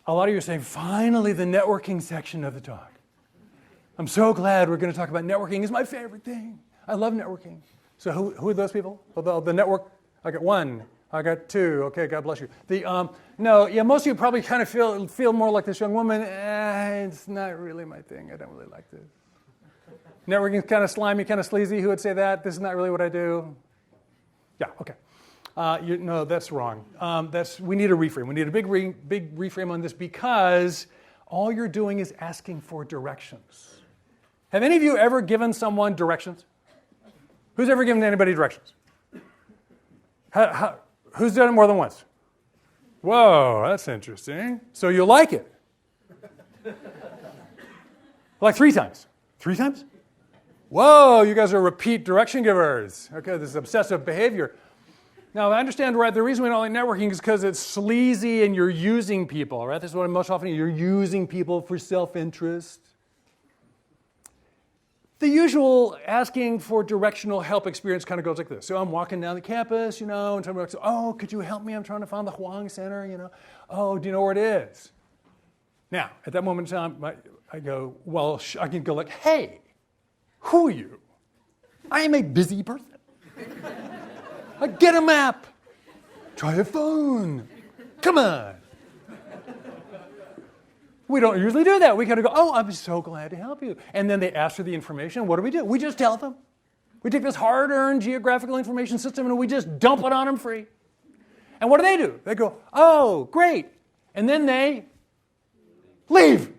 a lot of you are saying, finally the networking section of the talk. I'm so glad we're going to talk about networking. It's my favorite thing. I love networking. So who are those people? Well, the network, I got 1, I got 2. Okay, God bless you. Most of you probably kind of feel more like this young woman. It's not really my thing. I don't really like this. Networking is kind of slimy, kind of sleazy. Who would say that? This is not really what I do. Yeah, okay. No, that's wrong. We need a reframe. We need a big reframe on this because all you're doing is asking for directions. Have any of you ever given someone directions? Who's ever given anybody directions? Who's done it more than once? Whoa, that's interesting. So you like it? Like 3 times. 3 times? Whoa, you guys are repeat direction givers. Okay, this is obsessive behavior. Now, I understand, right, the reason we don't like networking is because it's sleazy and you're using people, right? This is what most often you're using people for self-interest. The usual asking for directional help experience kind of goes like this. So I'm walking down the campus, and somebody goes, oh, could you help me? I'm trying to find the Huang Center, Oh, do you know where it is? Now, at that moment in time, I go, well, I can go like, hey, who are you? I am a busy person. Get a map. Try a phone. Come on. We don't usually do that. We kind of go, oh, I'm so glad to help you. And then they ask for the information. What do? We just tell them. We take this hard-earned geographical information system and we just dump it on them free. And what do? They go, oh, great. And then they leave.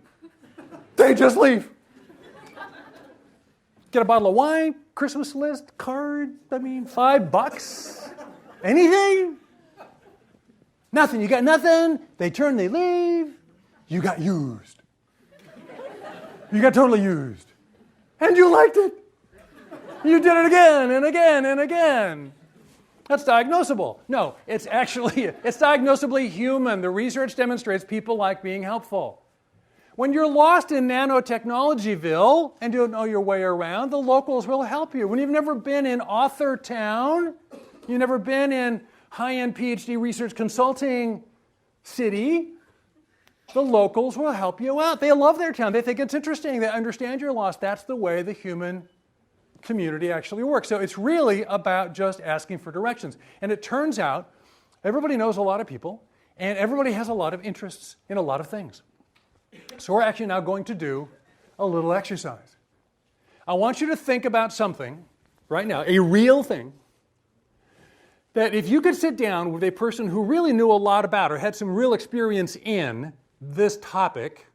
They just leave. Get a bottle of wine, Christmas list, card, $5. Anything? Nothing. You got nothing. They turn, they leave. You got used. You got totally used. And you liked it. You did it again and again and again. That's diagnosable. No, it's diagnosably human. The research demonstrates people like being helpful. When you're lost in nanotechnologyville and don't know your way around, the locals will help you. When you've never been in Author Town, you've never been in high-end PhD research consulting city, the locals will help you out. They love their town. They think it's interesting. They understand you're lost. That's the way the human community actually works. So it's really about just asking for directions. And it turns out everybody knows a lot of people, and everybody has a lot of interests in a lot of things. So we're actually now going to do a little exercise. I want you to think about something right now, a real thing, that if you could sit down with a person who really knew a lot about or had some real experience in this topic.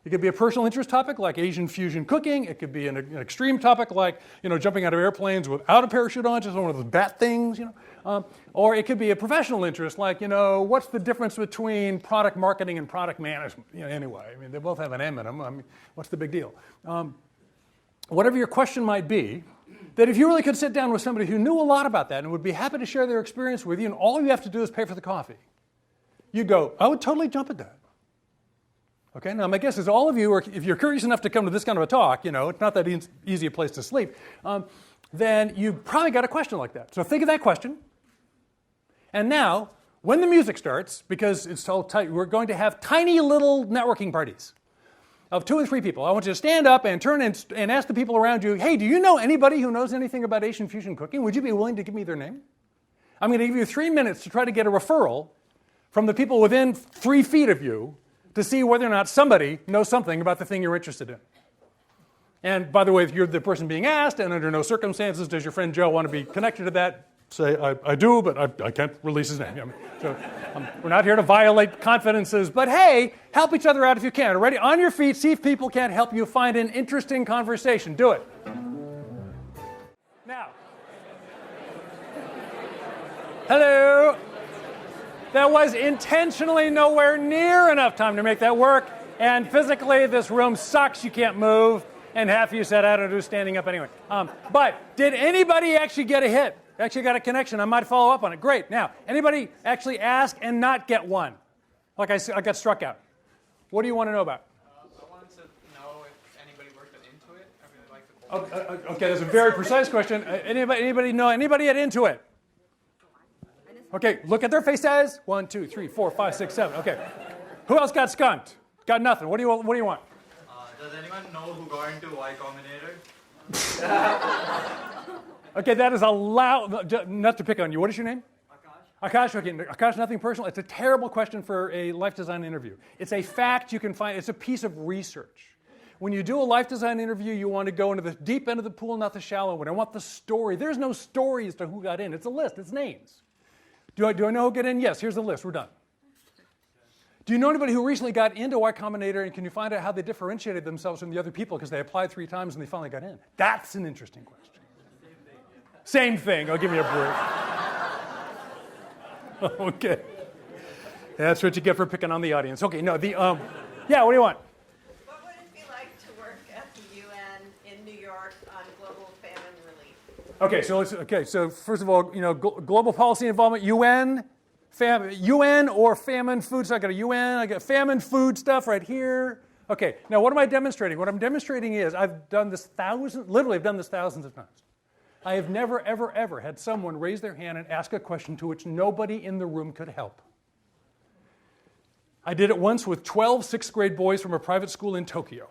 It could be a personal interest topic like Asian fusion cooking. It could be an extreme topic like jumping out of airplanes without a parachute on, just one of those bat things. Or it could be a professional interest like what's the difference between product marketing and product management? Anyway, they both have an M in them. What's the big deal? Whatever your question might be, that if you really could sit down with somebody who knew a lot about that and would be happy to share their experience with you, and all you have to do is pay for the coffee, you'd go, I would totally jump at that. Okay, now my guess is all of you, or if you're curious enough to come to this kind of a talk, it's not that easy a place to sleep, then you probably got a question like that. So think of that question. And now, when the music starts, because it's so tight, we're going to have tiny little networking parties of 2 or 3 people. I want you to stand up and turn and ask the people around you, hey, do you know anybody who knows anything about Asian fusion cooking? Would you be willing to give me their name? I'm going to give you 3 minutes to try to get a referral from the people within 3 feet of you to see whether or not somebody knows something about the thing you're interested in. And by the way, if you're the person being asked, and under no circumstances does your friend Joe want to be connected to that, say, I do, but I can't release his name. We're not here to violate confidences, but hey, help each other out if you can. Ready? On your feet, see if people can't help you find an interesting conversation. Do it. Now. Hello. That was intentionally nowhere near enough time to make that work. And physically, this room sucks. You can't move. And half of you said, I don't do standing up anyway. But did anybody actually get a hit? Actually got a connection? I might follow up on it. Great. Now, anybody actually ask and not get one? Like I got struck out. What do you want to know about? I wanted to know if anybody worked at Intuit. I really like the book. Okay, that's a very precise question. Anybody know? Anybody at Intuit? Okay, look at their faces. 1, 2, 3, 4, 5, 6, 7. Okay. Who else got skunked? Got nothing. What do you want? Does anyone know who got into Y Combinator? Okay, that is not to pick on you. What is your name? Akash. Okay, Akash, nothing personal. It's a terrible question for a life design interview. It's a fact you can find. It's a piece of research. When you do a life design interview, you want to go into the deep end of the pool, not the shallow one. I want the story. There's no story as to who got in. It's a list. It's names. Do I know who got in? Yes, here's the list. We're done. Do you know anybody who recently got into Y Combinator, and can you find out how they differentiated themselves from the other people because they applied 3 times and they finally got in? That's an interesting question. Same thing. I'll give you a break. Okay. That's what you get for picking on the audience. Okay, no, yeah, what do you want? What would it be like to work at the UN in New York on global famine relief? Okay, so first of all, global policy involvement, UN or famine food. So I got a UN, I got famine food stuff right here. Okay, now what am I demonstrating? What I'm demonstrating is I've done this thousands of times. I have never, ever, ever had someone raise their hand and ask a question to which nobody in the room could help. I did it once with 12 sixth grade boys from a private school in Tokyo.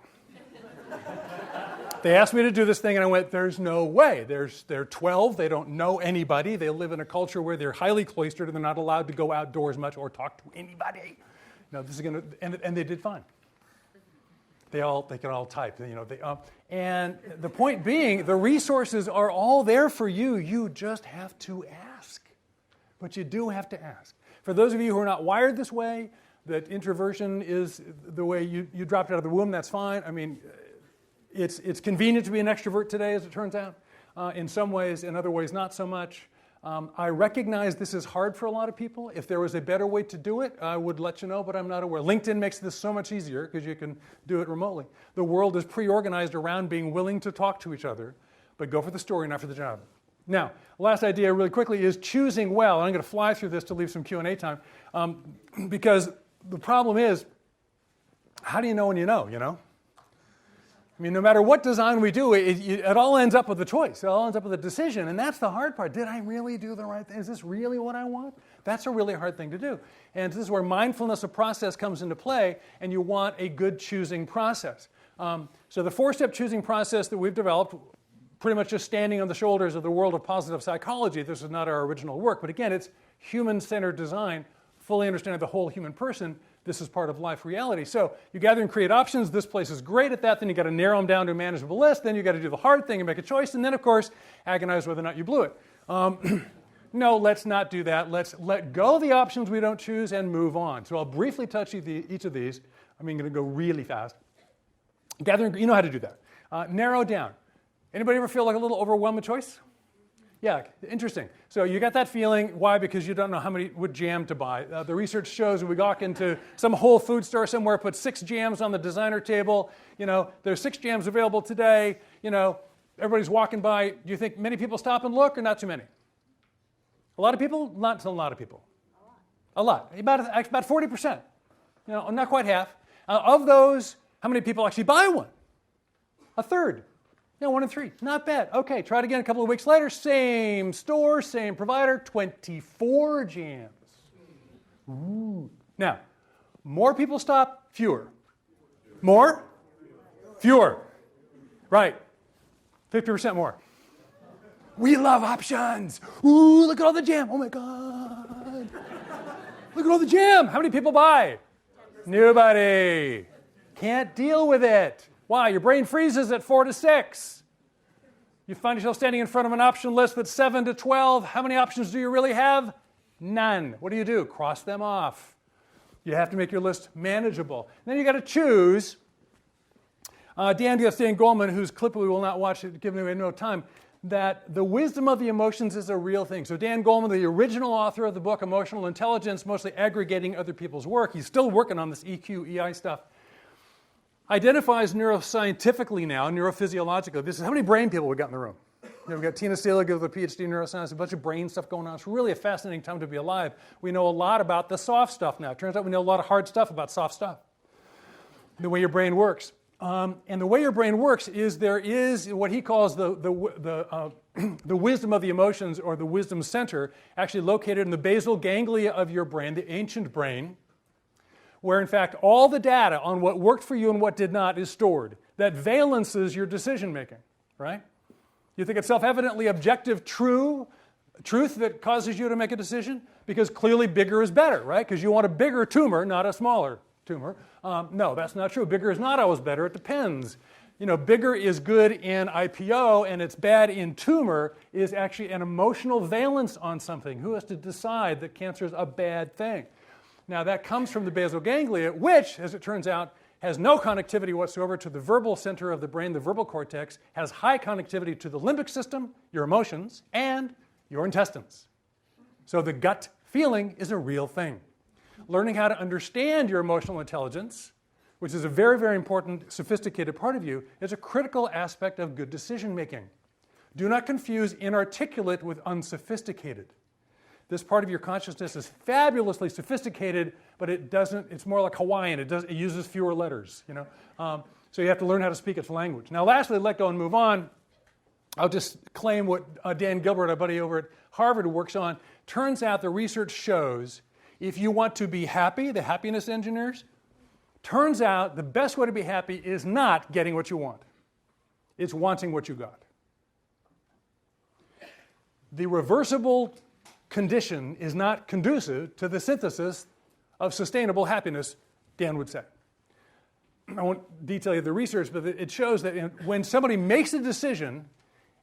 They asked me to do this thing, and I went, there's no way. They're 12. They don't know anybody. They live in a culture where they're highly cloistered, and they're not allowed to go outdoors much or talk to anybody. No, this is going to, and they did fine. They can all type, and the point being, the resources are all there for you. You just have to ask. But you do have to ask. For those of you who are not wired this way, that introversion is the way you dropped out of the womb, that's fine. I mean, it's convenient to be an extrovert today, as it turns out, in some ways, in other ways not so much. I recognize this is hard for a lot of people. If there was a better way to do it, I would let you know, but I'm not aware. LinkedIn makes this so much easier because you can do it remotely. The world is pre-organized around being willing to talk to each other, but go for the story, not for the job. Now, last idea really quickly is choosing well. I'm going to fly through this to leave some Q&A time because the problem is, how do you know when you know? I mean, no matter what design we do, it all ends up with a choice. It all ends up with a decision, and that's the hard part. Did I really do the right thing? Is this really what I want? That's a really hard thing to do. And this is where mindfulness of process comes into play, and you want a good choosing process. So the 4-step choosing process that we've developed, pretty much just standing on the shoulders of the world of positive psychology. This is not our original work, but again, it's human-centered design, fully understanding the whole human person. This is part of life reality. So you gather and create options. This place is great at that. Then you got to narrow them down to a manageable list. Then you got to do the hard thing and make a choice. And then, of course, agonize whether or not you blew it. No, let's not do that. Let's let go of the options we don't choose and move on. So I'll briefly touch each of these. I'm going to go really fast. Gathering, you know how to do that. Narrow down. Anybody ever feel like a little overwhelmed with choice? Yeah, interesting. So you got that feeling. Why? Because you don't know what jam to buy. The research shows we walk into some Whole Foods store somewhere, put 6 jams on the designer table. There's 6 jams available today. Everybody's walking by. Do you think many people stop and look, or not too many? A lot of people? Not a lot of people. A lot. About 40%. Not quite half. Of those, how many people actually buy one? A third. 1 in 3. Not bad. Okay, try it again a couple of weeks later. Same store, same provider, 24 jams. Ooh. Now, more people stop, fewer. More? Fewer. Right. 50% more. We love options. Ooh, look at all the jam. Oh my God. Look at all the jam. How many people buy? Nobody. Can't deal with it. Why? Your brain freezes at 4 to 6. You find yourself standing in front of an option list that's 7 to 12. How many options do you really have? None. What do? Cross them off. You have to make your list manageable. And then you got to choose. Dan Goleman, whose clip we will not watch, given away no time, that the wisdom of the emotions is a real thing. So Dan Goleman, the original author of the book Emotional Intelligence, mostly aggregating other people's work, he's still working on this EQ, EI stuff, identifies neuroscientifically now, neurophysiologically, this is how many brain people we got in the room. We've got Tina Seelig with a PhD in neuroscience, a bunch of brain stuff going on. It's really a fascinating time to be alive. We know a lot about the soft stuff now. It turns out we know a lot of hard stuff about soft stuff, the way your brain works. And the way your brain works is there is what he calls the wisdom of the emotions, or the wisdom center, actually located in the basal ganglia of your brain, the ancient brain, where in fact all the data on what worked for you and what did not is stored. That valences your decision making, right? You think it's self-evidently objective truth that causes you to make a decision? Because clearly bigger is better, right? Because you want a bigger tumor, not a smaller tumor. No, that's not true. Bigger is not always better. It depends. Bigger is good in IPO and it's bad in tumor is actually an emotional valence on something. Who has to decide that cancer is a bad thing? Now that comes from the basal ganglia, which, as it turns out, has no connectivity whatsoever to the verbal center of the brain, the verbal cortex, has high connectivity to the limbic system, your emotions, and your intestines. So the gut feeling is a real thing. Learning how to understand your emotional intelligence, which is a very, very important, sophisticated part of you, is a critical aspect of good decision making. Do not confuse inarticulate with unsophisticated. This part of your consciousness is fabulously sophisticated, but it's more like Hawaiian. It uses fewer letters, So you have to learn how to speak its language. Now lastly, let go and move on. I'll just claim what Dan Gilbert, our buddy over at Harvard, who works on. Turns out the research shows if you want to be happy, the happiness engineers, turns out the best way to be happy is not getting what you want. It's wanting what you got. The reversible condition is not conducive to the synthesis of sustainable happiness, Dan would say. I won't detail you the research, but it shows that when somebody makes a decision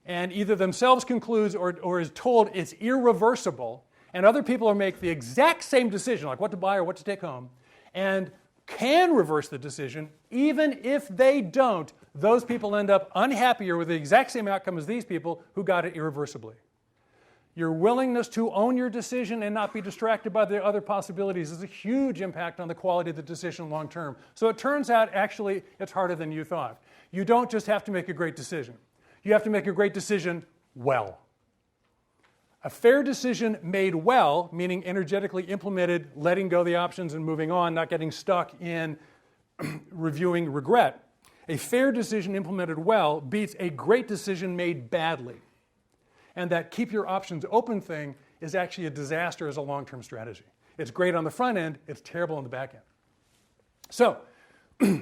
and either themselves concludes or is told it's irreversible, and other people make the exact same decision, like what to buy or what to take home, and can reverse the decision, even if they don't, those people end up unhappier with the exact same outcome as these people who got it irreversibly. Your willingness to own your decision and not be distracted by the other possibilities is a huge impact on the quality of the decision long term. So it turns out, actually, it's harder than you thought. You don't just have to make a great decision. You have to make a great decision well. A fair decision made well, meaning energetically implemented, letting go the options and moving on, not getting stuck in reviewing regret. A fair decision implemented well beats a great decision made badly. And that keep your options open thing is actually a disaster as a long-term strategy. It's great on the front end, it's terrible on the back end. So,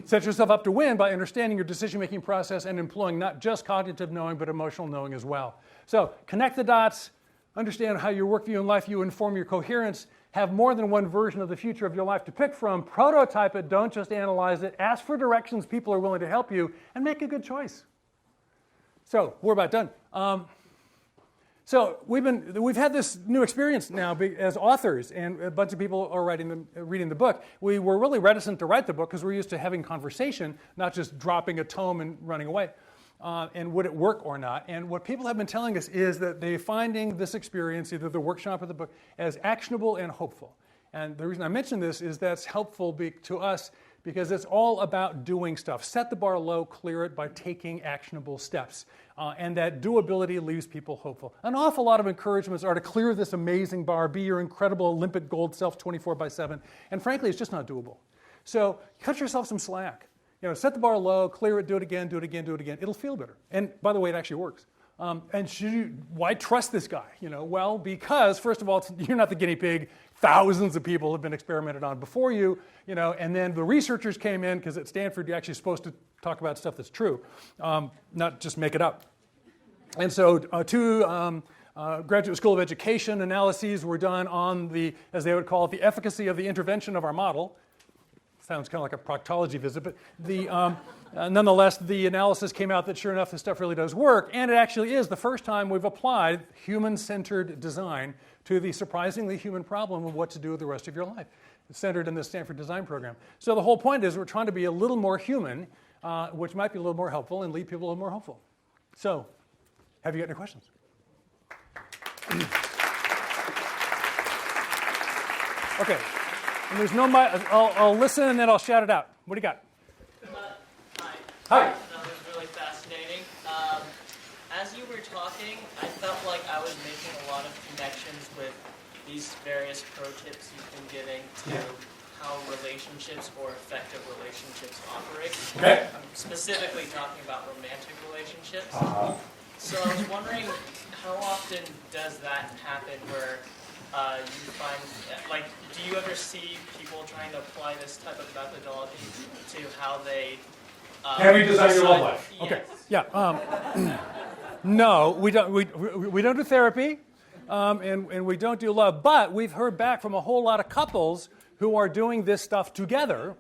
set yourself up to win by understanding your decision-making process and employing not just cognitive knowing, but emotional knowing as well. So, connect the dots, understand how your work view and life view inform your coherence, have more than one version of the future of your life to pick from, prototype it, don't just analyze it, ask for directions, people are willing to help you, and make a good choice. So, we're about done. So we've had this new experience now as authors, and a bunch of people are reading the book. We were really reticent to write the book because we're used to having conversation, not just dropping a tome and running away. And would it work or not? And what people have been telling us is that they're finding this experience, either the workshop or the book, as actionable and hopeful. And the reason I mention this is that's helpful to us because it's all about doing stuff. Set the bar low, clear it by taking actionable steps. And that doability leaves people hopeful. An awful lot of encouragements are to clear this amazing bar, be your incredible Olympic gold self 24/7. And frankly, it's just not doable. So cut yourself some slack. Set the bar low, clear it, do it again, do it again, do it again. It'll feel better. And by the way, it actually works. And why trust this guy? Well, because first of all, you're not the guinea pig. Thousands of people have been experimented on before you, and then the researchers came in because at Stanford you're actually supposed to talk about stuff that's true, not just make it up. And so two Graduate School of Education analyses were done on the, as they would call it, the efficacy of the intervention of our model. Sounds kind of like a proctology visit, but nonetheless, the analysis came out that sure enough, this stuff really does work, and it actually is the first time we've applied human-centered design to the surprisingly human problem of what to do with the rest of your life. It's centered in the Stanford Design Program. So the whole point is we're trying to be a little more human, which might be a little more helpful and leave people a little more hopeful. So Have you got any questions? Okay. And there's no mic. I'll listen and then I'll shout it out. What do you got? Hi. Hi. That was really fascinating. As you were talking, I felt like I was making a lot of connections with these various pro tips you've been giving to how relationships or effective relationships operate. Okay. I'm specifically talking about romantic relationships. Uh-huh. So I was wondering, how often does that happen where you find, like, do you ever see people trying to apply this type of methodology to how they Have you designed your love life? Yes. Okay. Yeah. No, we don't. We don't do therapy, and we don't do love. But we've heard back from a whole lot of couples who are doing this stuff together,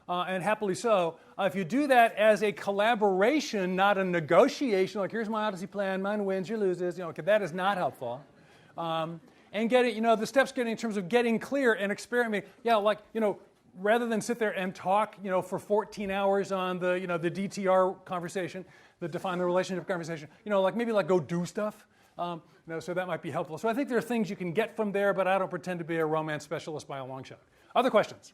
and happily so. If you do that as a collaboration, not a negotiation, like here's my Odyssey plan, mine wins, you loses. Okay, that is not helpful. And getting, the steps getting in terms of getting clear and experimenting. Yeah, like rather than sit there and talk, for 14 hours on the DTR conversation, the define the relationship conversation, maybe go do stuff. So that might be helpful. So I think there are things you can get from there, but I don't pretend to be a romance specialist by a long shot. Other questions?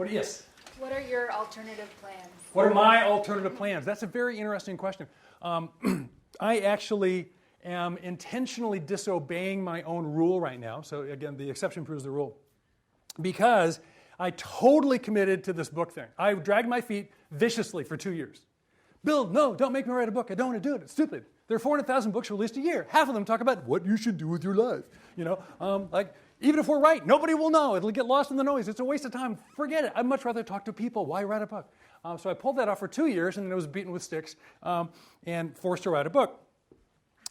Yes? What are your alternative plans? What are my alternative plans? That's a very interesting question. I actually am intentionally disobeying my own rule right now. So again, the exception proves the rule. Because I totally committed to this book thing. I dragged my feet viciously for 2 years. Bill, no, don't make me write a book. I don't want to do it. It's stupid. There are 400,000 books released a year. Half of them talk about what you should do with your life. Even if we're right, nobody will know. It'll get lost in the noise. It's a waste of time. Forget it. I'd much rather talk to people. Why write a book? So I pulled that off for 2 years, and then I was beaten with sticks and forced to write a book.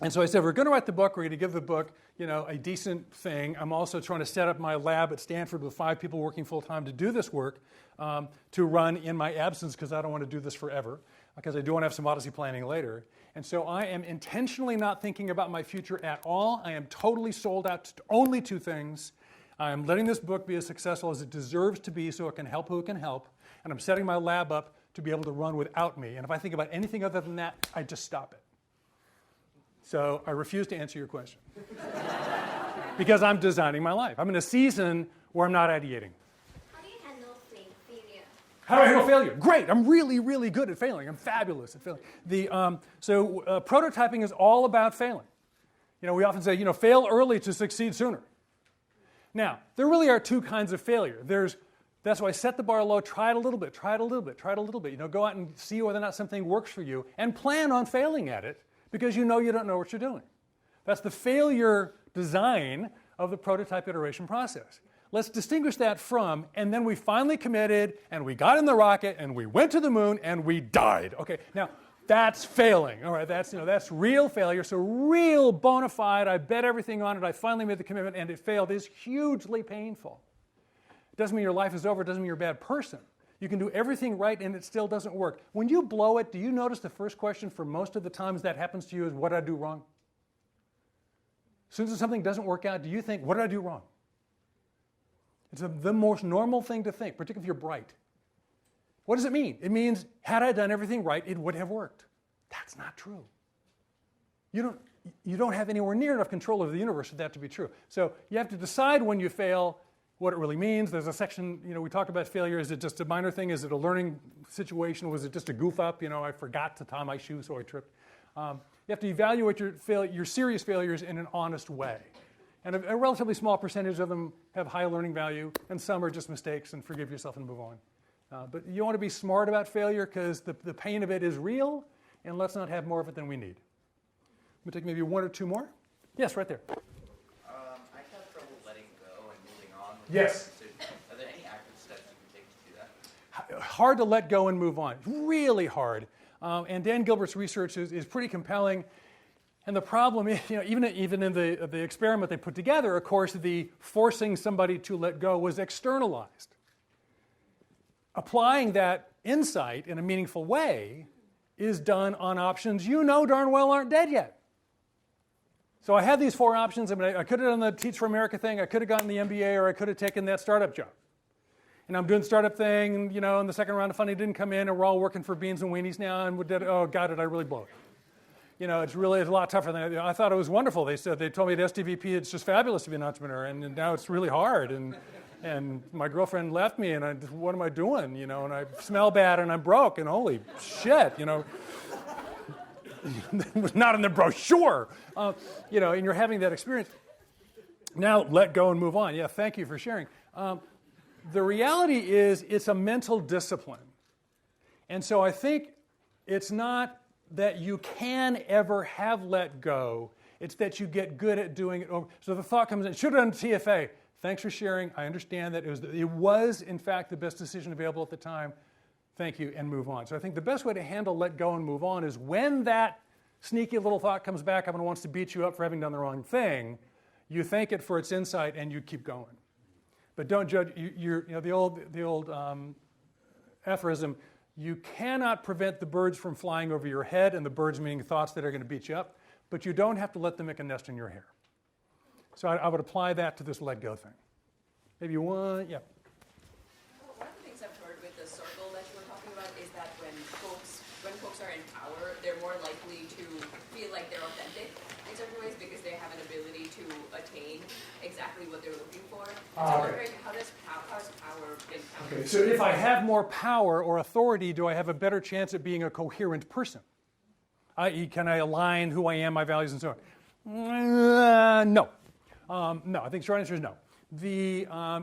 And so I said, we're going to write the book. We're going to give the book, a decent thing. I'm also trying to set up my lab at Stanford with 5 people working full-time to do this work, to run in my absence because I don't want to do this forever, because I do want to have some Odyssey planning later. And so I am intentionally not thinking about my future at all. I am totally sold out to only 2 things. I am letting this book be as successful as it deserves to be so it can help who it can help. And I'm setting my lab up to be able to run without me. And if I think about anything other than that, I just stop it. So I refuse to answer your question. Because I'm designing my life. I'm in a season where I'm not ideating. How do you handle failure? How do I handle failure? Great. I'm really, really good at failing. I'm fabulous at failing. Prototyping is all about failing. We often say, fail early to succeed sooner. Now, there really are 2 kinds of failure. That's why I set the bar low, try it a little bit, try it a little bit, try it a little bit. Go out and see whether or not something works for you and plan on failing at it because you don't know what you're doing. That's the failure design of the prototype iteration process. Let's distinguish that from, and then we finally committed, and we got in the rocket, and we went to the moon, and we died. Okay, now that's failing. All right, that's real failure. So real bona fide, I bet everything on it, I finally made the commitment, and it failed, is hugely painful. It doesn't mean your life is over, it doesn't mean you're a bad person. You can do everything right, and it still doesn't work. When you blow it, do you notice the first question for most of the times that happens to you is, what did I do wrong? As soon as something doesn't work out, do you think, what did I do wrong? It's the most normal thing to think, particularly if you're bright. What does it mean? It means, had I done everything right, it would have worked. That's not true. You don't have anywhere near enough control over the universe for that to be true. So you have to decide when you fail what it really means. There's a section, we talked about failure. Is it just a minor thing? Is it a learning situation? Was it just a goof up? I forgot to tie my shoe, so I tripped. You have to evaluate your serious failures in an honest way. And a relatively small percentage of them have high learning value, and some are just mistakes, and forgive yourself and move on. But you want to be smart about failure because the pain of it is real, and let's not have more of it than we need. I'm going to take maybe 1 or 2 more. Yes, right there. I have trouble letting go and moving on. Yes. Are there any active steps you can take to do that? Hard to let go and move on. Really hard. And Dan Gilbert's research is pretty compelling. And the problem is, even in the experiment they put together, of course, the forcing somebody to let go was externalized. Applying that insight in a meaningful way is done on options you know darn well aren't dead yet. So I had these 4 options. I could have done the Teach for America thing, I could have gotten the MBA, or I could have taken that startup job. And I'm doing the startup thing, and the second round of funding didn't come in, and we're all working for beans and weenies now, and oh, got it, I really blow it. it's a lot tougher than I thought. It was wonderful. They told me at SDVP it's just fabulous to be an entrepreneur, and now it's really hard. And my girlfriend left me, and what am I doing? And I smell bad, and I'm broke, and holy shit, It was not in the brochure, and you're having that experience. Now let go and move on. Yeah, thank you for sharing. The reality is it's a mental discipline. And so I think it's not that you can ever have let go. It's that you get good at doing it over. So the thought comes in, should have done TFA. Thanks for sharing. I understand that it was, in fact, the best decision available at the time. Thank you, and move on. So I think the best way to handle let go and move on is when that sneaky little thought comes back up and wants to beat you up for having done the wrong thing, you thank it for its insight and you keep going. But don't judge. The old aphorism, you cannot prevent the birds from flying over your head, and the birds meaning thoughts that are going to beat you up, but you don't have to let them make a nest in your hair. So I would apply that to this let go thing. Maybe one, yeah. One of the things I've heard with the circle that you were talking about is that when folks are in power, they're more likely to feel like they're authentic in certain ways because they have an ability to attain exactly what they're looking for. So I'm wondering, how does power encounter? Okay, so if I have more power or authority, do I have a better chance at being a coherent person? I.e., can I align who I am, my values, and so on? No. No, I think the short answer is no.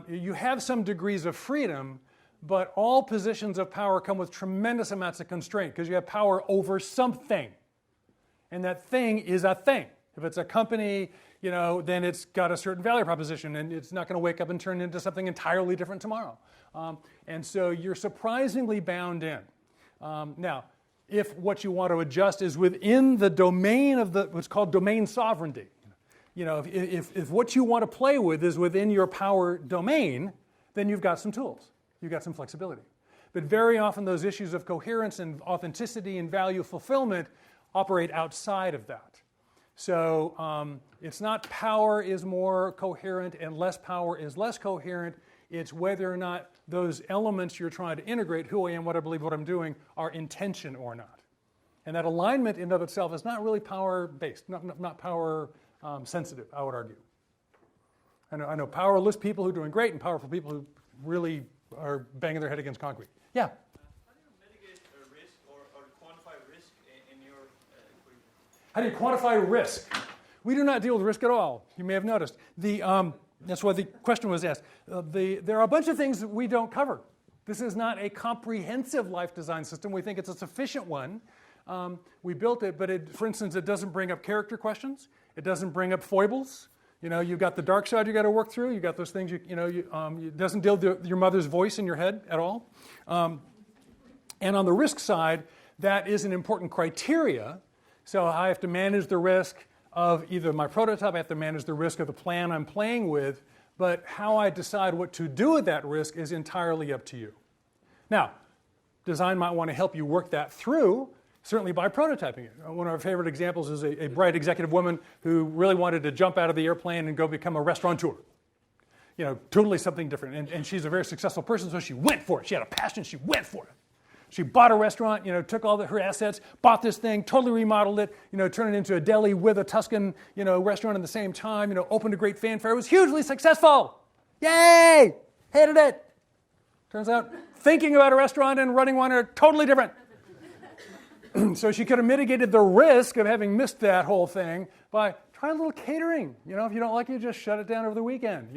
You have some degrees of freedom, but all positions of power come with tremendous amounts of constraint because you have power over something. And that thing is a thing. If it's a company, then it's got a certain value proposition, and it's not going to wake up and turn into something entirely different tomorrow. And so you're surprisingly bound in. Now, if what you want to adjust is within the domain of what's called domain sovereignty, if what you want to play with is within your power domain, then you've got some tools. You've got some flexibility. But very often those issues of coherence and authenticity and value fulfillment operate outside of that. So it's not power is more coherent and less power is less coherent. It's whether or not those elements you're trying to integrate, who I am, what I believe, what I'm doing, are in tension or not. And that alignment in and of itself is not really power-based, not power-sensitive, I would argue. I know powerless people who are doing great and powerful people who really are banging their head against concrete. Yeah? How do you mitigate risk or quantify risk in your equation? How do you quantify risk? We do not deal with risk at all. You may have noticed. That's why the question was asked. There are a bunch of things that we don't cover. This is not a comprehensive life design system. We think it's a sufficient one. We built it, but for instance, it doesn't bring up character questions. It doesn't bring up foibles. You've got the dark side you got to work through. You've got those things, it doesn't deal with your mother's voice in your head at all. And on the risk side, that is an important criteria. So I have to manage the risk of either my prototype, I have to manage the risk of the plan I'm playing with, but how I decide what to do with that risk is entirely up to you. Now, design might want to help you work that through, certainly by prototyping it. One of our favorite examples is a bright executive woman who really wanted to jump out of the airplane and go become a restaurateur. Totally something different. And she's a very successful person, so she went for it. She had a passion, she went for it. She bought a restaurant, took all her assets, bought this thing, totally remodeled it, turned it into a deli with a Tuscan, restaurant at the same time, opened a great fanfare. It was hugely successful. Yay! Hated it. Turns out thinking about a restaurant and running one are totally different. So she could have mitigated the risk of having missed that whole thing by trying a little catering. If you don't like it, just shut it down over the weekend.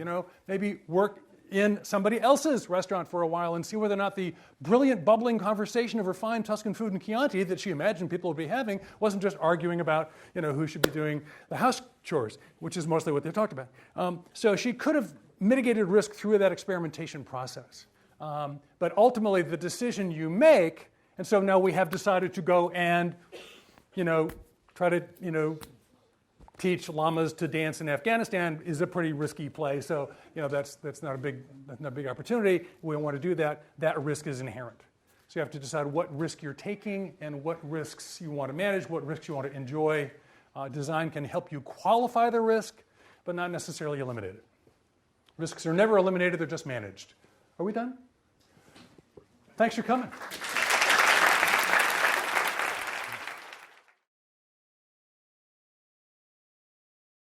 Maybe work in somebody else's restaurant for a while and see whether or not the brilliant, bubbling conversation of refined Tuscan food in Chianti that she imagined people would be having wasn't just arguing about, who should be doing the house chores, which is mostly what they talked about. So she could have mitigated risk through that experimentation process. But ultimately, the decision you make, and so now we have decided to go and, try to, teach llamas to dance in Afghanistan is a pretty risky play. So, that's not a big opportunity. We don't want to do that. That risk is inherent. So you have to decide what risk you're taking and what risks you want to manage, what risks you want to enjoy. Design can help you qualify the risk, but not necessarily eliminate it. Risks are never eliminated, they're just managed. Are we done? Thanks for coming.